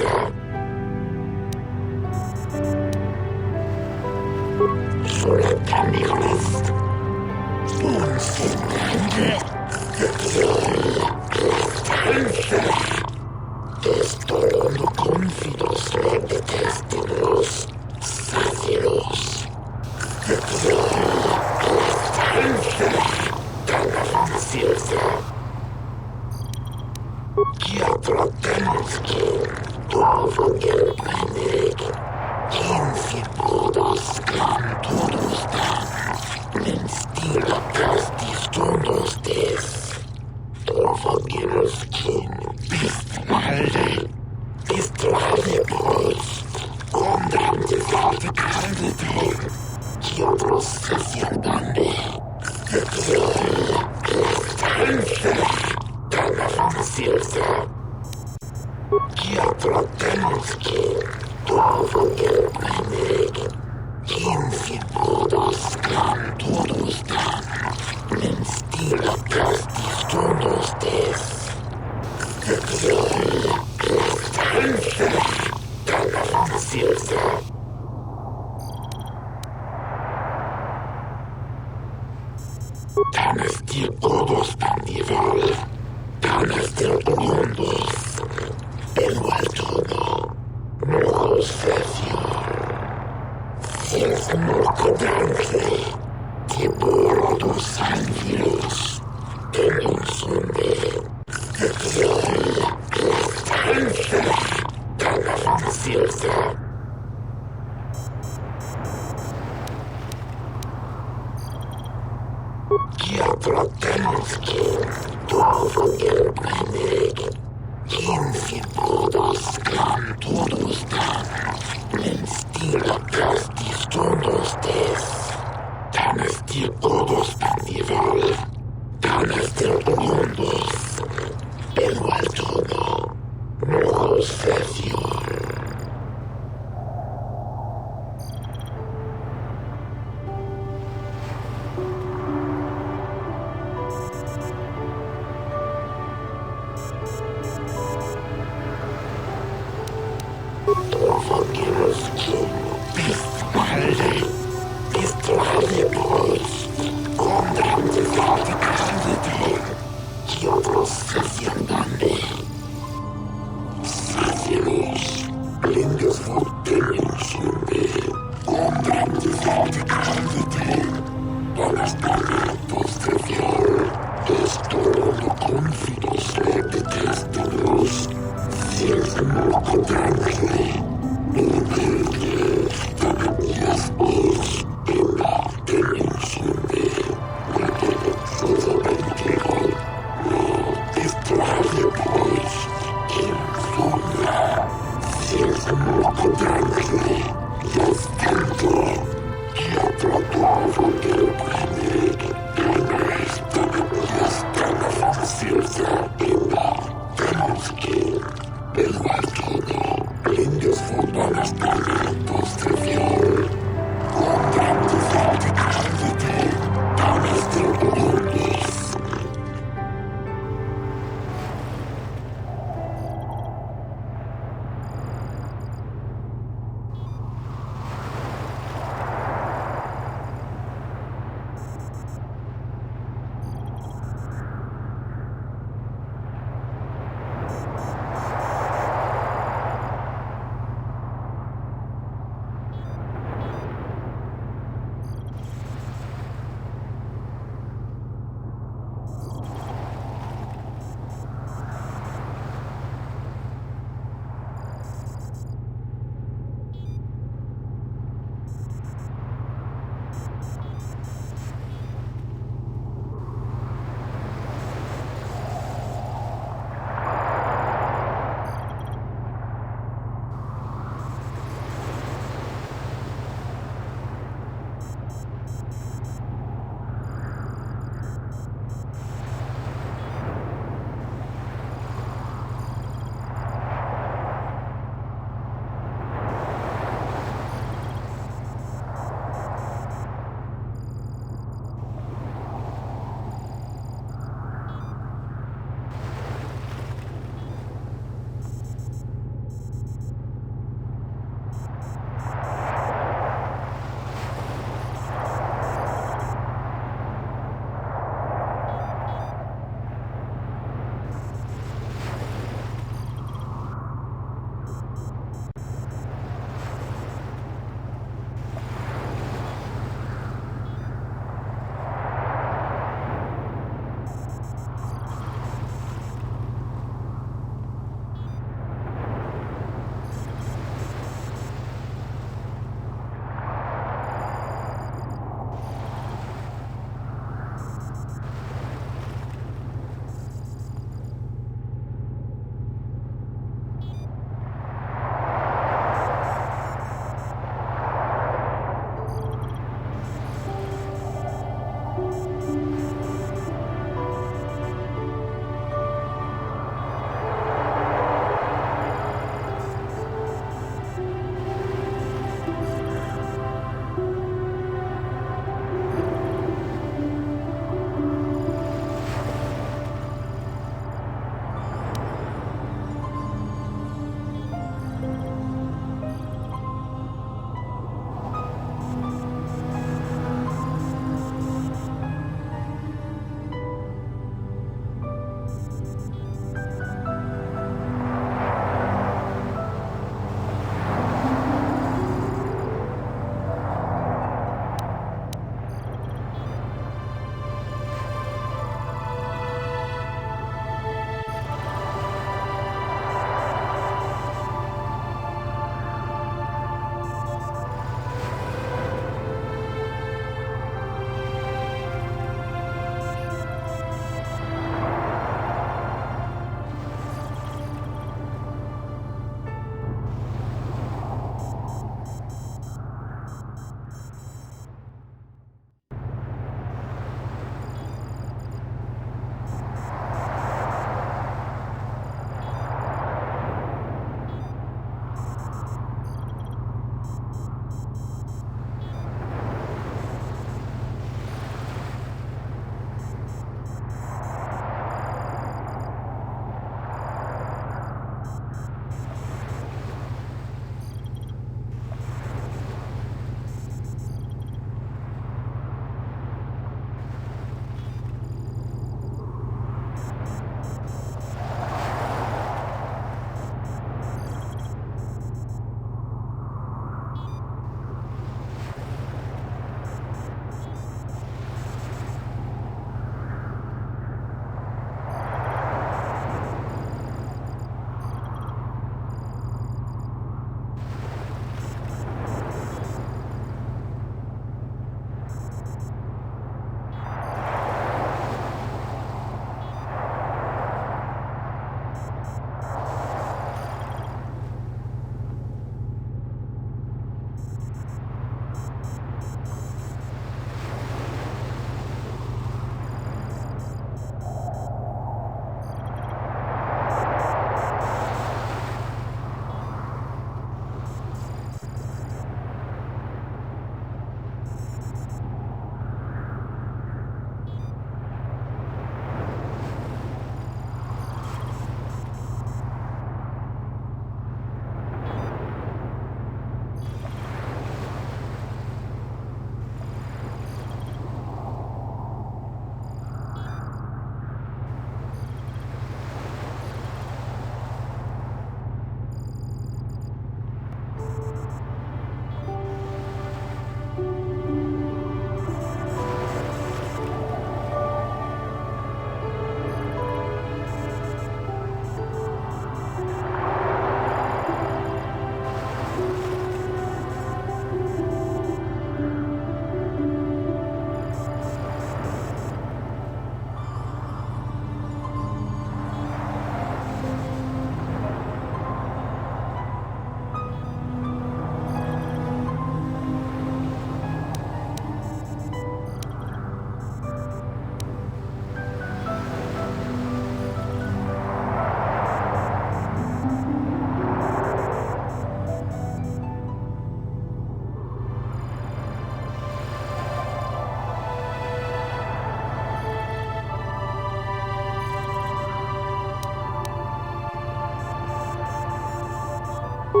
It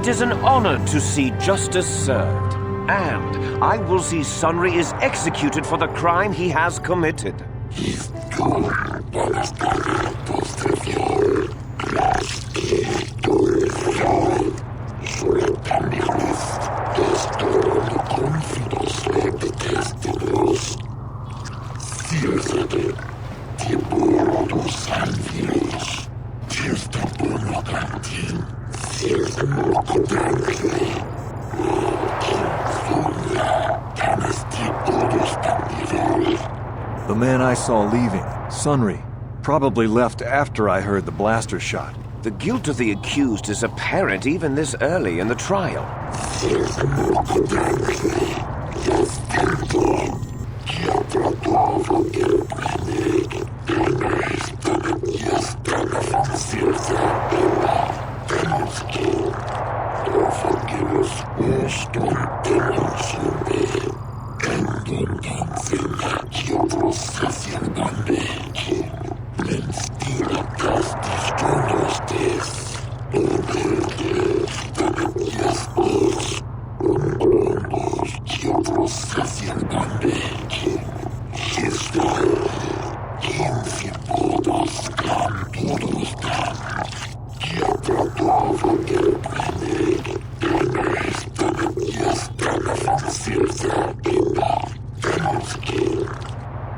is an honor to see justice served, and I will see Sunry is executed for the crime he has committed. The man I saw leaving, Sunry, probably left after I heard the blaster shot. The guilt of the accused is apparent even this early in the trial.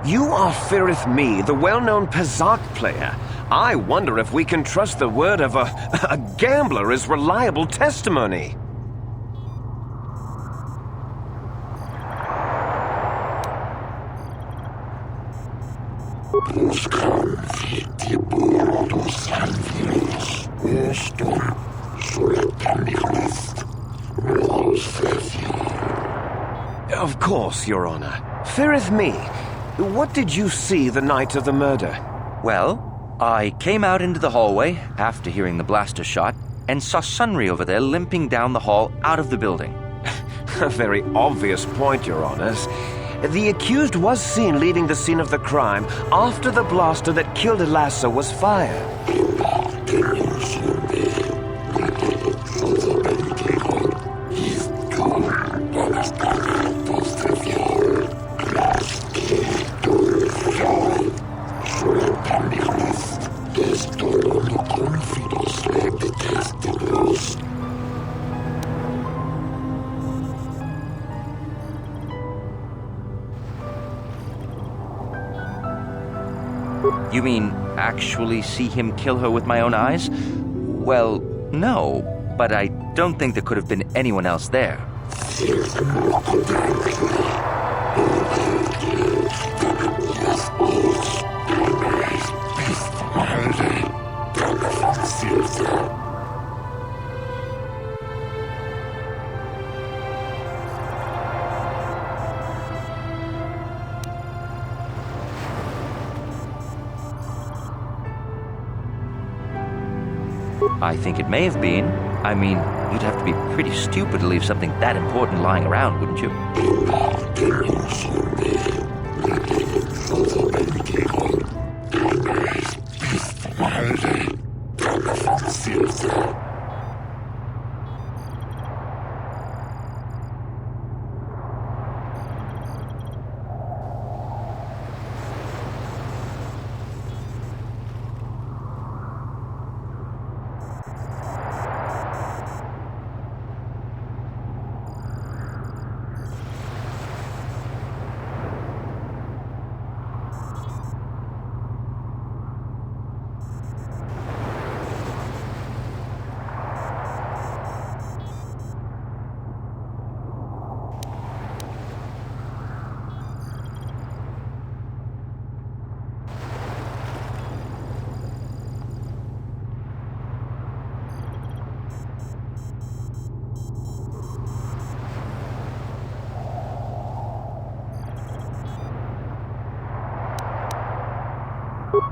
You are Firith Me, the well-known Pazak player. I wonder if we can trust the word of a gambler as reliable testimony. Of course, Your Honor. Firith Me, what did you see the night of the murder? Well, I came out into the hallway after hearing the blaster shot and saw Sunry over there limping down the hall out of the building. A very obvious point, Your Honors. The accused was seen leaving the scene of the crime after the blaster that killed Elasa was fired. You mean actually see him kill her with my own eyes? Well, no, but I don't think there could have been anyone else there. I think it may have been. I mean, you'd have to be pretty stupid to leave something that important lying around, wouldn't you?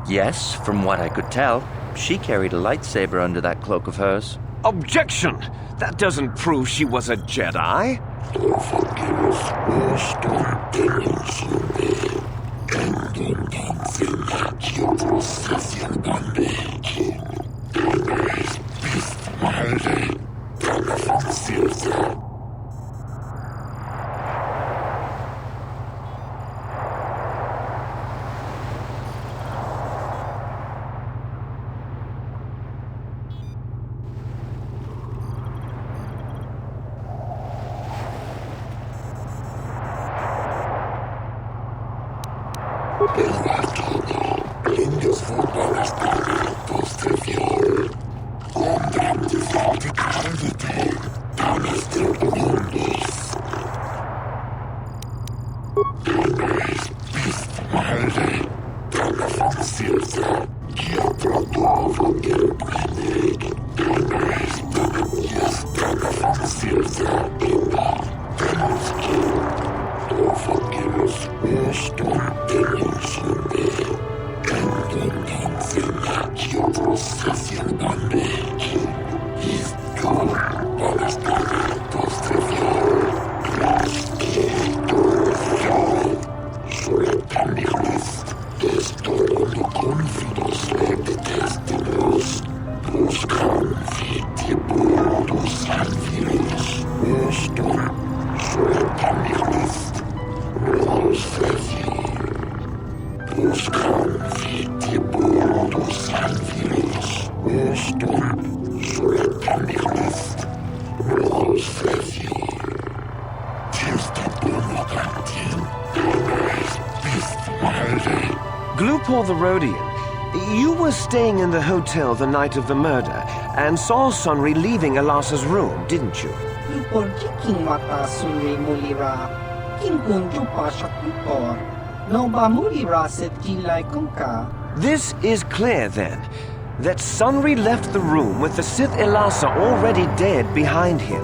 Yes, from what I could tell. She carried a lightsaber under that cloak of hers. Objection! That doesn't prove she was a Jedi. Glupor the Rhodian, you were staying in the hotel the night of the murder and saw Sunry leaving Elassa's room, didn't you? Glupor king mata sunry mulira. King kunjupa shaklupor. No ba mulira set gilai kunka. This is clear, then, that Sunry left the room with the Sith Elassa already dead behind him.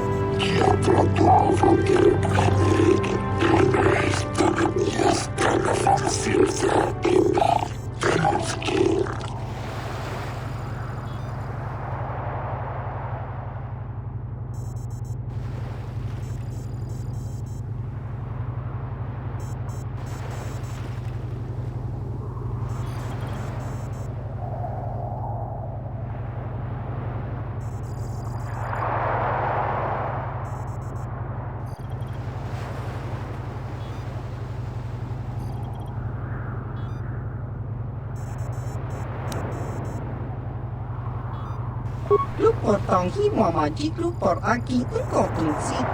Glupor tanghi mamaji glupor aki unko tunsit.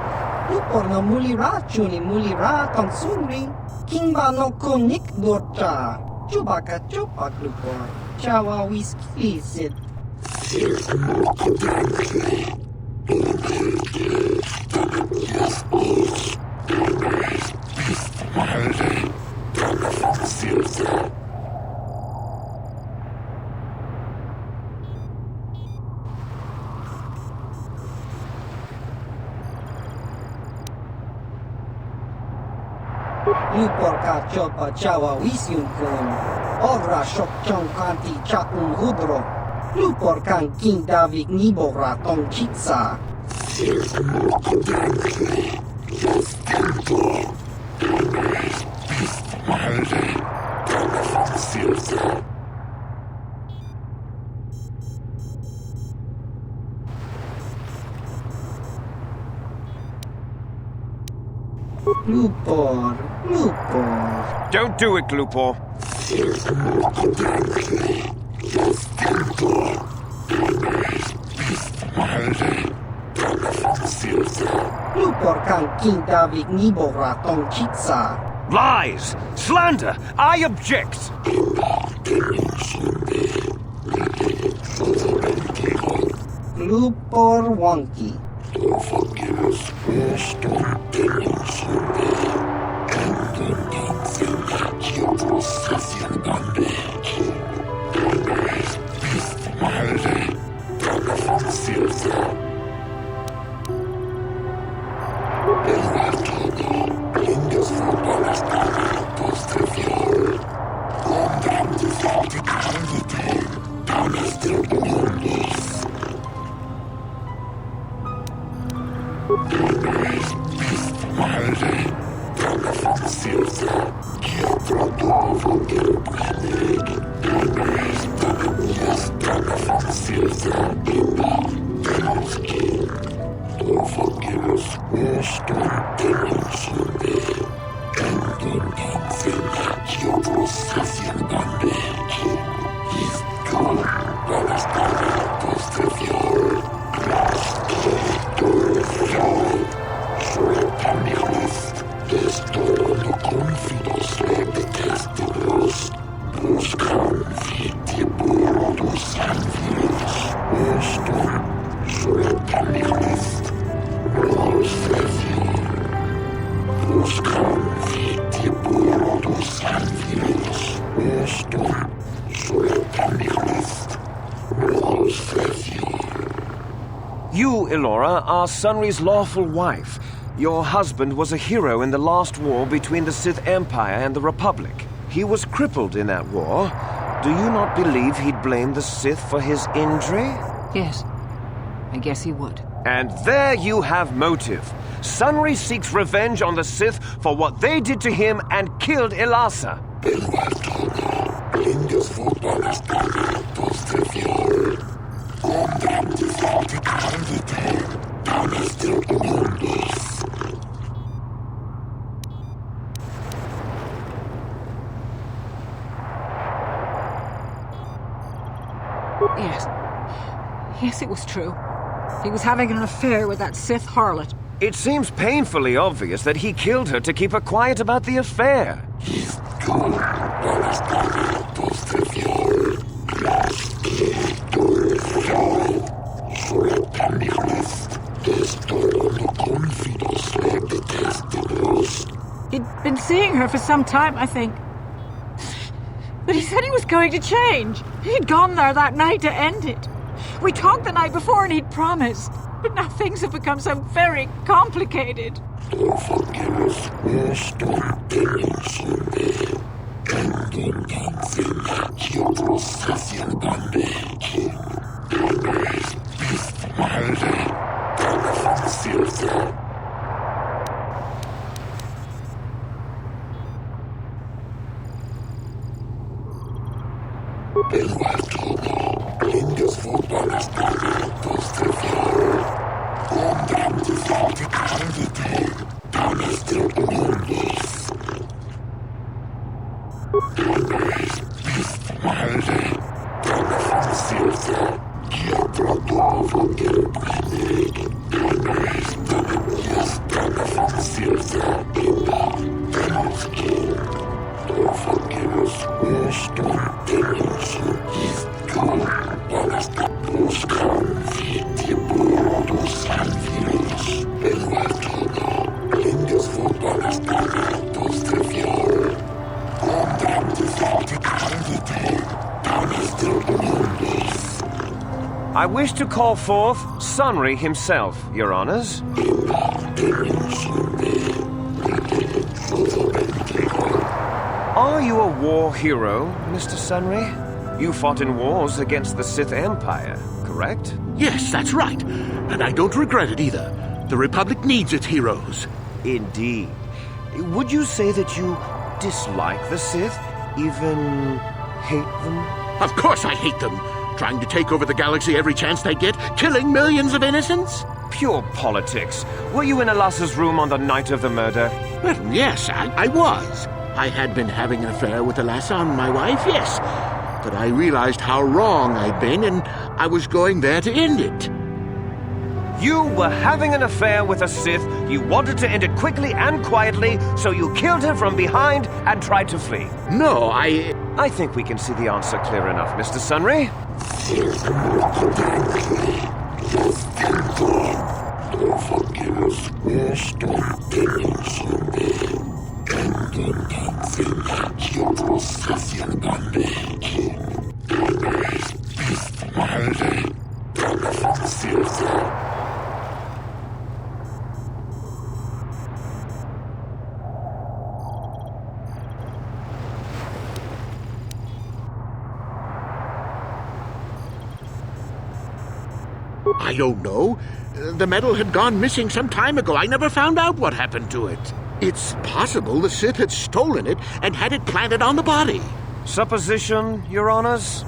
Glupor no mulira chuni mulira tong sunri. King ba no konik dorcha. Chubaka chupa glupor. Chawa whisky sit. Glupor ka chopa chawa wisyun kun. Ora shok chong kanti cha hudro. Glupor kan king davik nibora tong chitsa. Glupor, Glupor. Don't do it, Glupor. Glupor kan king davik nibora tong chitsa. Lies! Slander! I object! Glupor wonky. You, Elora, are Sunry's lawful wife. Your husband was a hero in the last war between the Sith Empire and the Republic. He was crippled in that war. Do you not believe he'd blame the Sith for his injury? Yes. I guess he would. And there you have motive. Sunry seeks revenge on the Sith for what they did to him and killed Elasa. Yes. Yes, it was true. He was having an affair with that Sith harlot. It seems painfully obvious that he killed her to keep her quiet about the affair. He'd been seeing her for some time, I think. But he said he was going to change. He'd gone there that night to end it. We talked the night before and he'd promised. But now things have become so very complicated. I wish to call forth Sunry himself, Your Honors. Are you a war hero, Mr. Sunry? You fought in wars against the Sith Empire, correct? Yes, that's right. And I don't regret it either. The Republic needs its heroes. Indeed. Would you say that you dislike the Sith? Even hate them? Of course I hate them. Trying to take over the galaxy every chance they get, killing millions of innocents? Pure politics. Were you in Elasa's room on the night of the murder? Well, yes, I was. I had been having an affair with Elasa and my wife, yes. But I realized how wrong I'd been, and I was going there to end it. You were having an affair with a Sith. You wanted to end it quickly and quietly, so you killed her from behind and tried to flee. No, I think we can see the answer clear enough, Mr. Sunry. I don't know. The medal had gone missing some time ago. I never found out what happened to it. It's possible the Sith had stolen it and had it planted on the body. Supposition, Your Honors?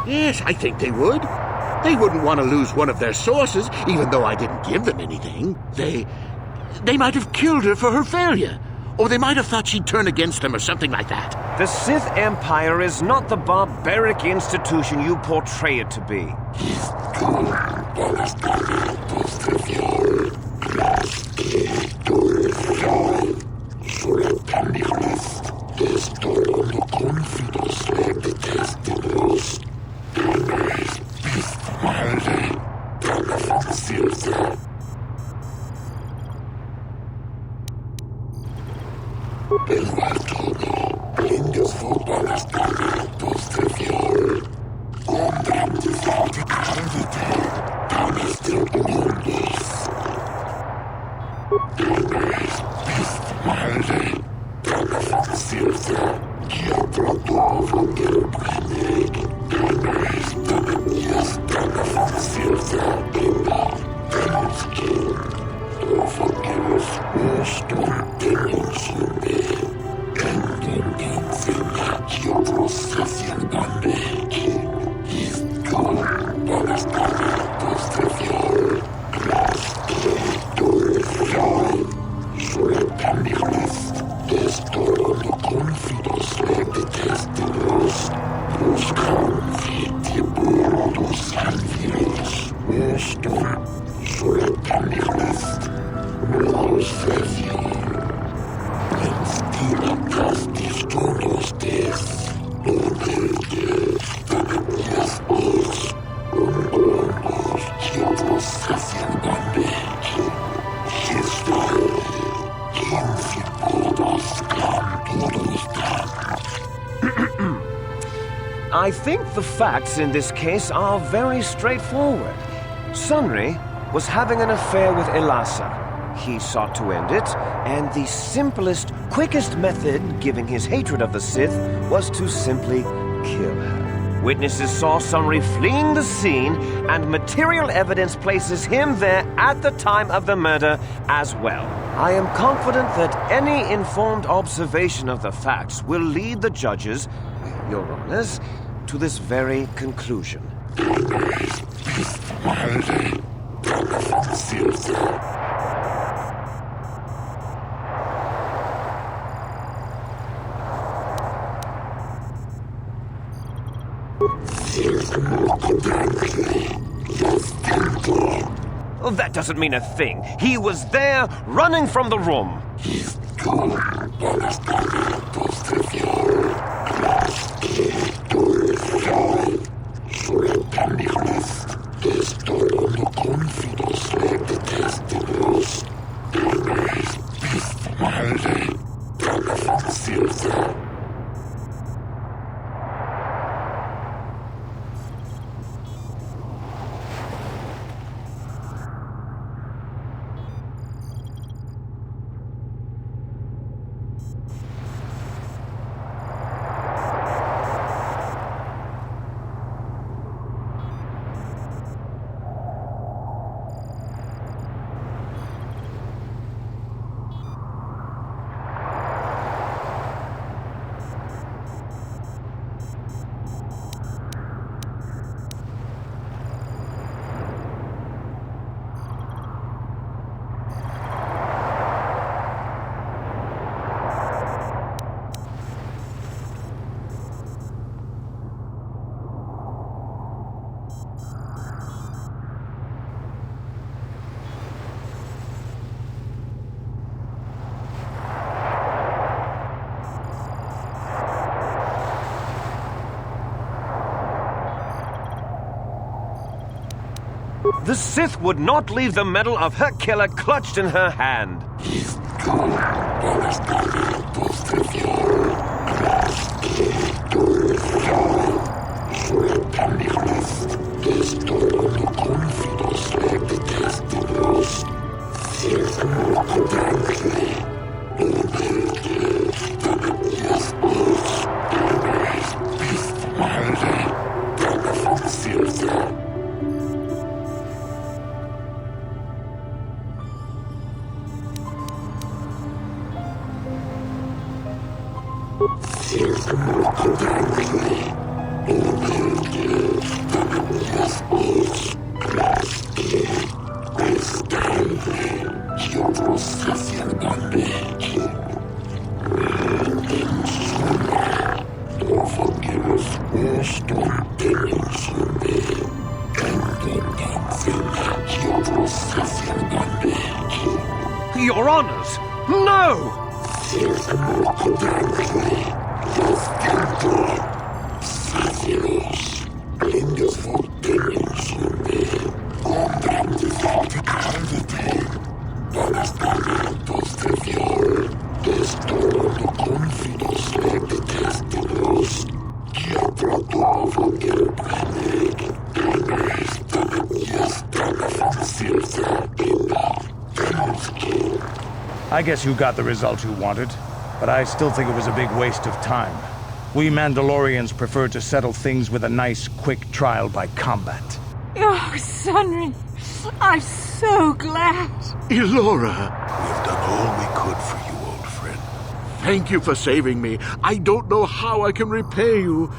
Yes, I think they would. They wouldn't want to lose one of their sources, even though I didn't give them anything. They might have killed her for her failure. Or they might have thought she'd turn against them or something like that. The Sith Empire is not the barbaric institution you portray it to be. I think the facts in this case are very straightforward. Sunry was having an affair with Elasa. He sought to end it, and the simplest, quickest method, given his hatred of the Sith, was to simply kill her. Witnesses saw Sunry fleeing the scene, and material evidence places him there at the time of the murder as well. I am confident that any informed observation of the facts will lead the judges, Your Honors, to this very conclusion. Oh, that doesn't mean a thing. He was there, running from the room. The Sith would not leave the medal of her killer clutched in her hand. Your honors! No! I guess you got the result you wanted, but I still think it was a big waste of time. We Mandalorians prefer to settle things with a nice, quick trial by combat. Oh, Sunry, I'm so glad. Elora! We've done all we could for you, old friend. Thank you for saving me. I don't know how I can repay you.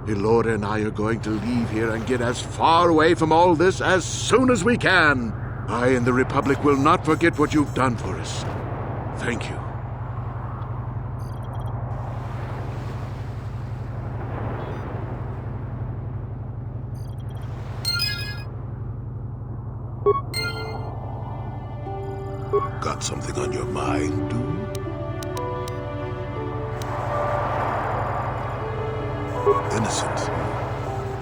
Elora and I are going to leave here and get as far away from all this as soon as we can. I and the Republic will not forget what you've done for us. Thank you. Got something on your mind, dude? Innocent.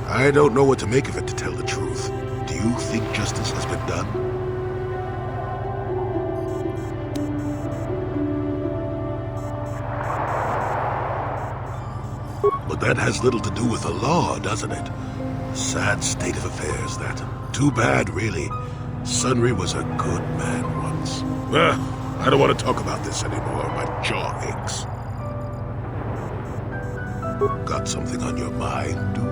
I don't know what to make of it, to tell the truth. Do you think justice has been done? But that has little to do with the law, doesn't it? Sad state of affairs, that. Too bad, really. Sunry was a good man once. I don't want to talk about this anymore. My jaw aches. Got something on your mind, dude?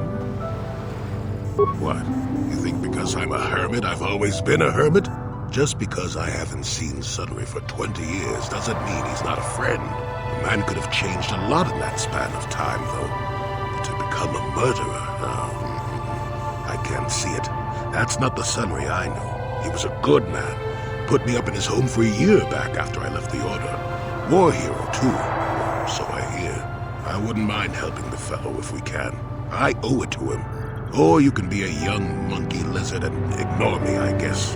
What? You think because I'm a hermit, I've always been a hermit? Just because I haven't seen Sunry for 20 years doesn't mean he's not a friend. The man could have changed a lot in that span of time, though. But to become a murderer, I can't see it. That's not the Sunry I know. He was a good man. Put me up in his home for a year back after I left the Order. War hero, too. So I hear. I wouldn't mind helping the fellow if we can. I owe it to him. Or you can be a young monkey lizard and ignore me, I guess.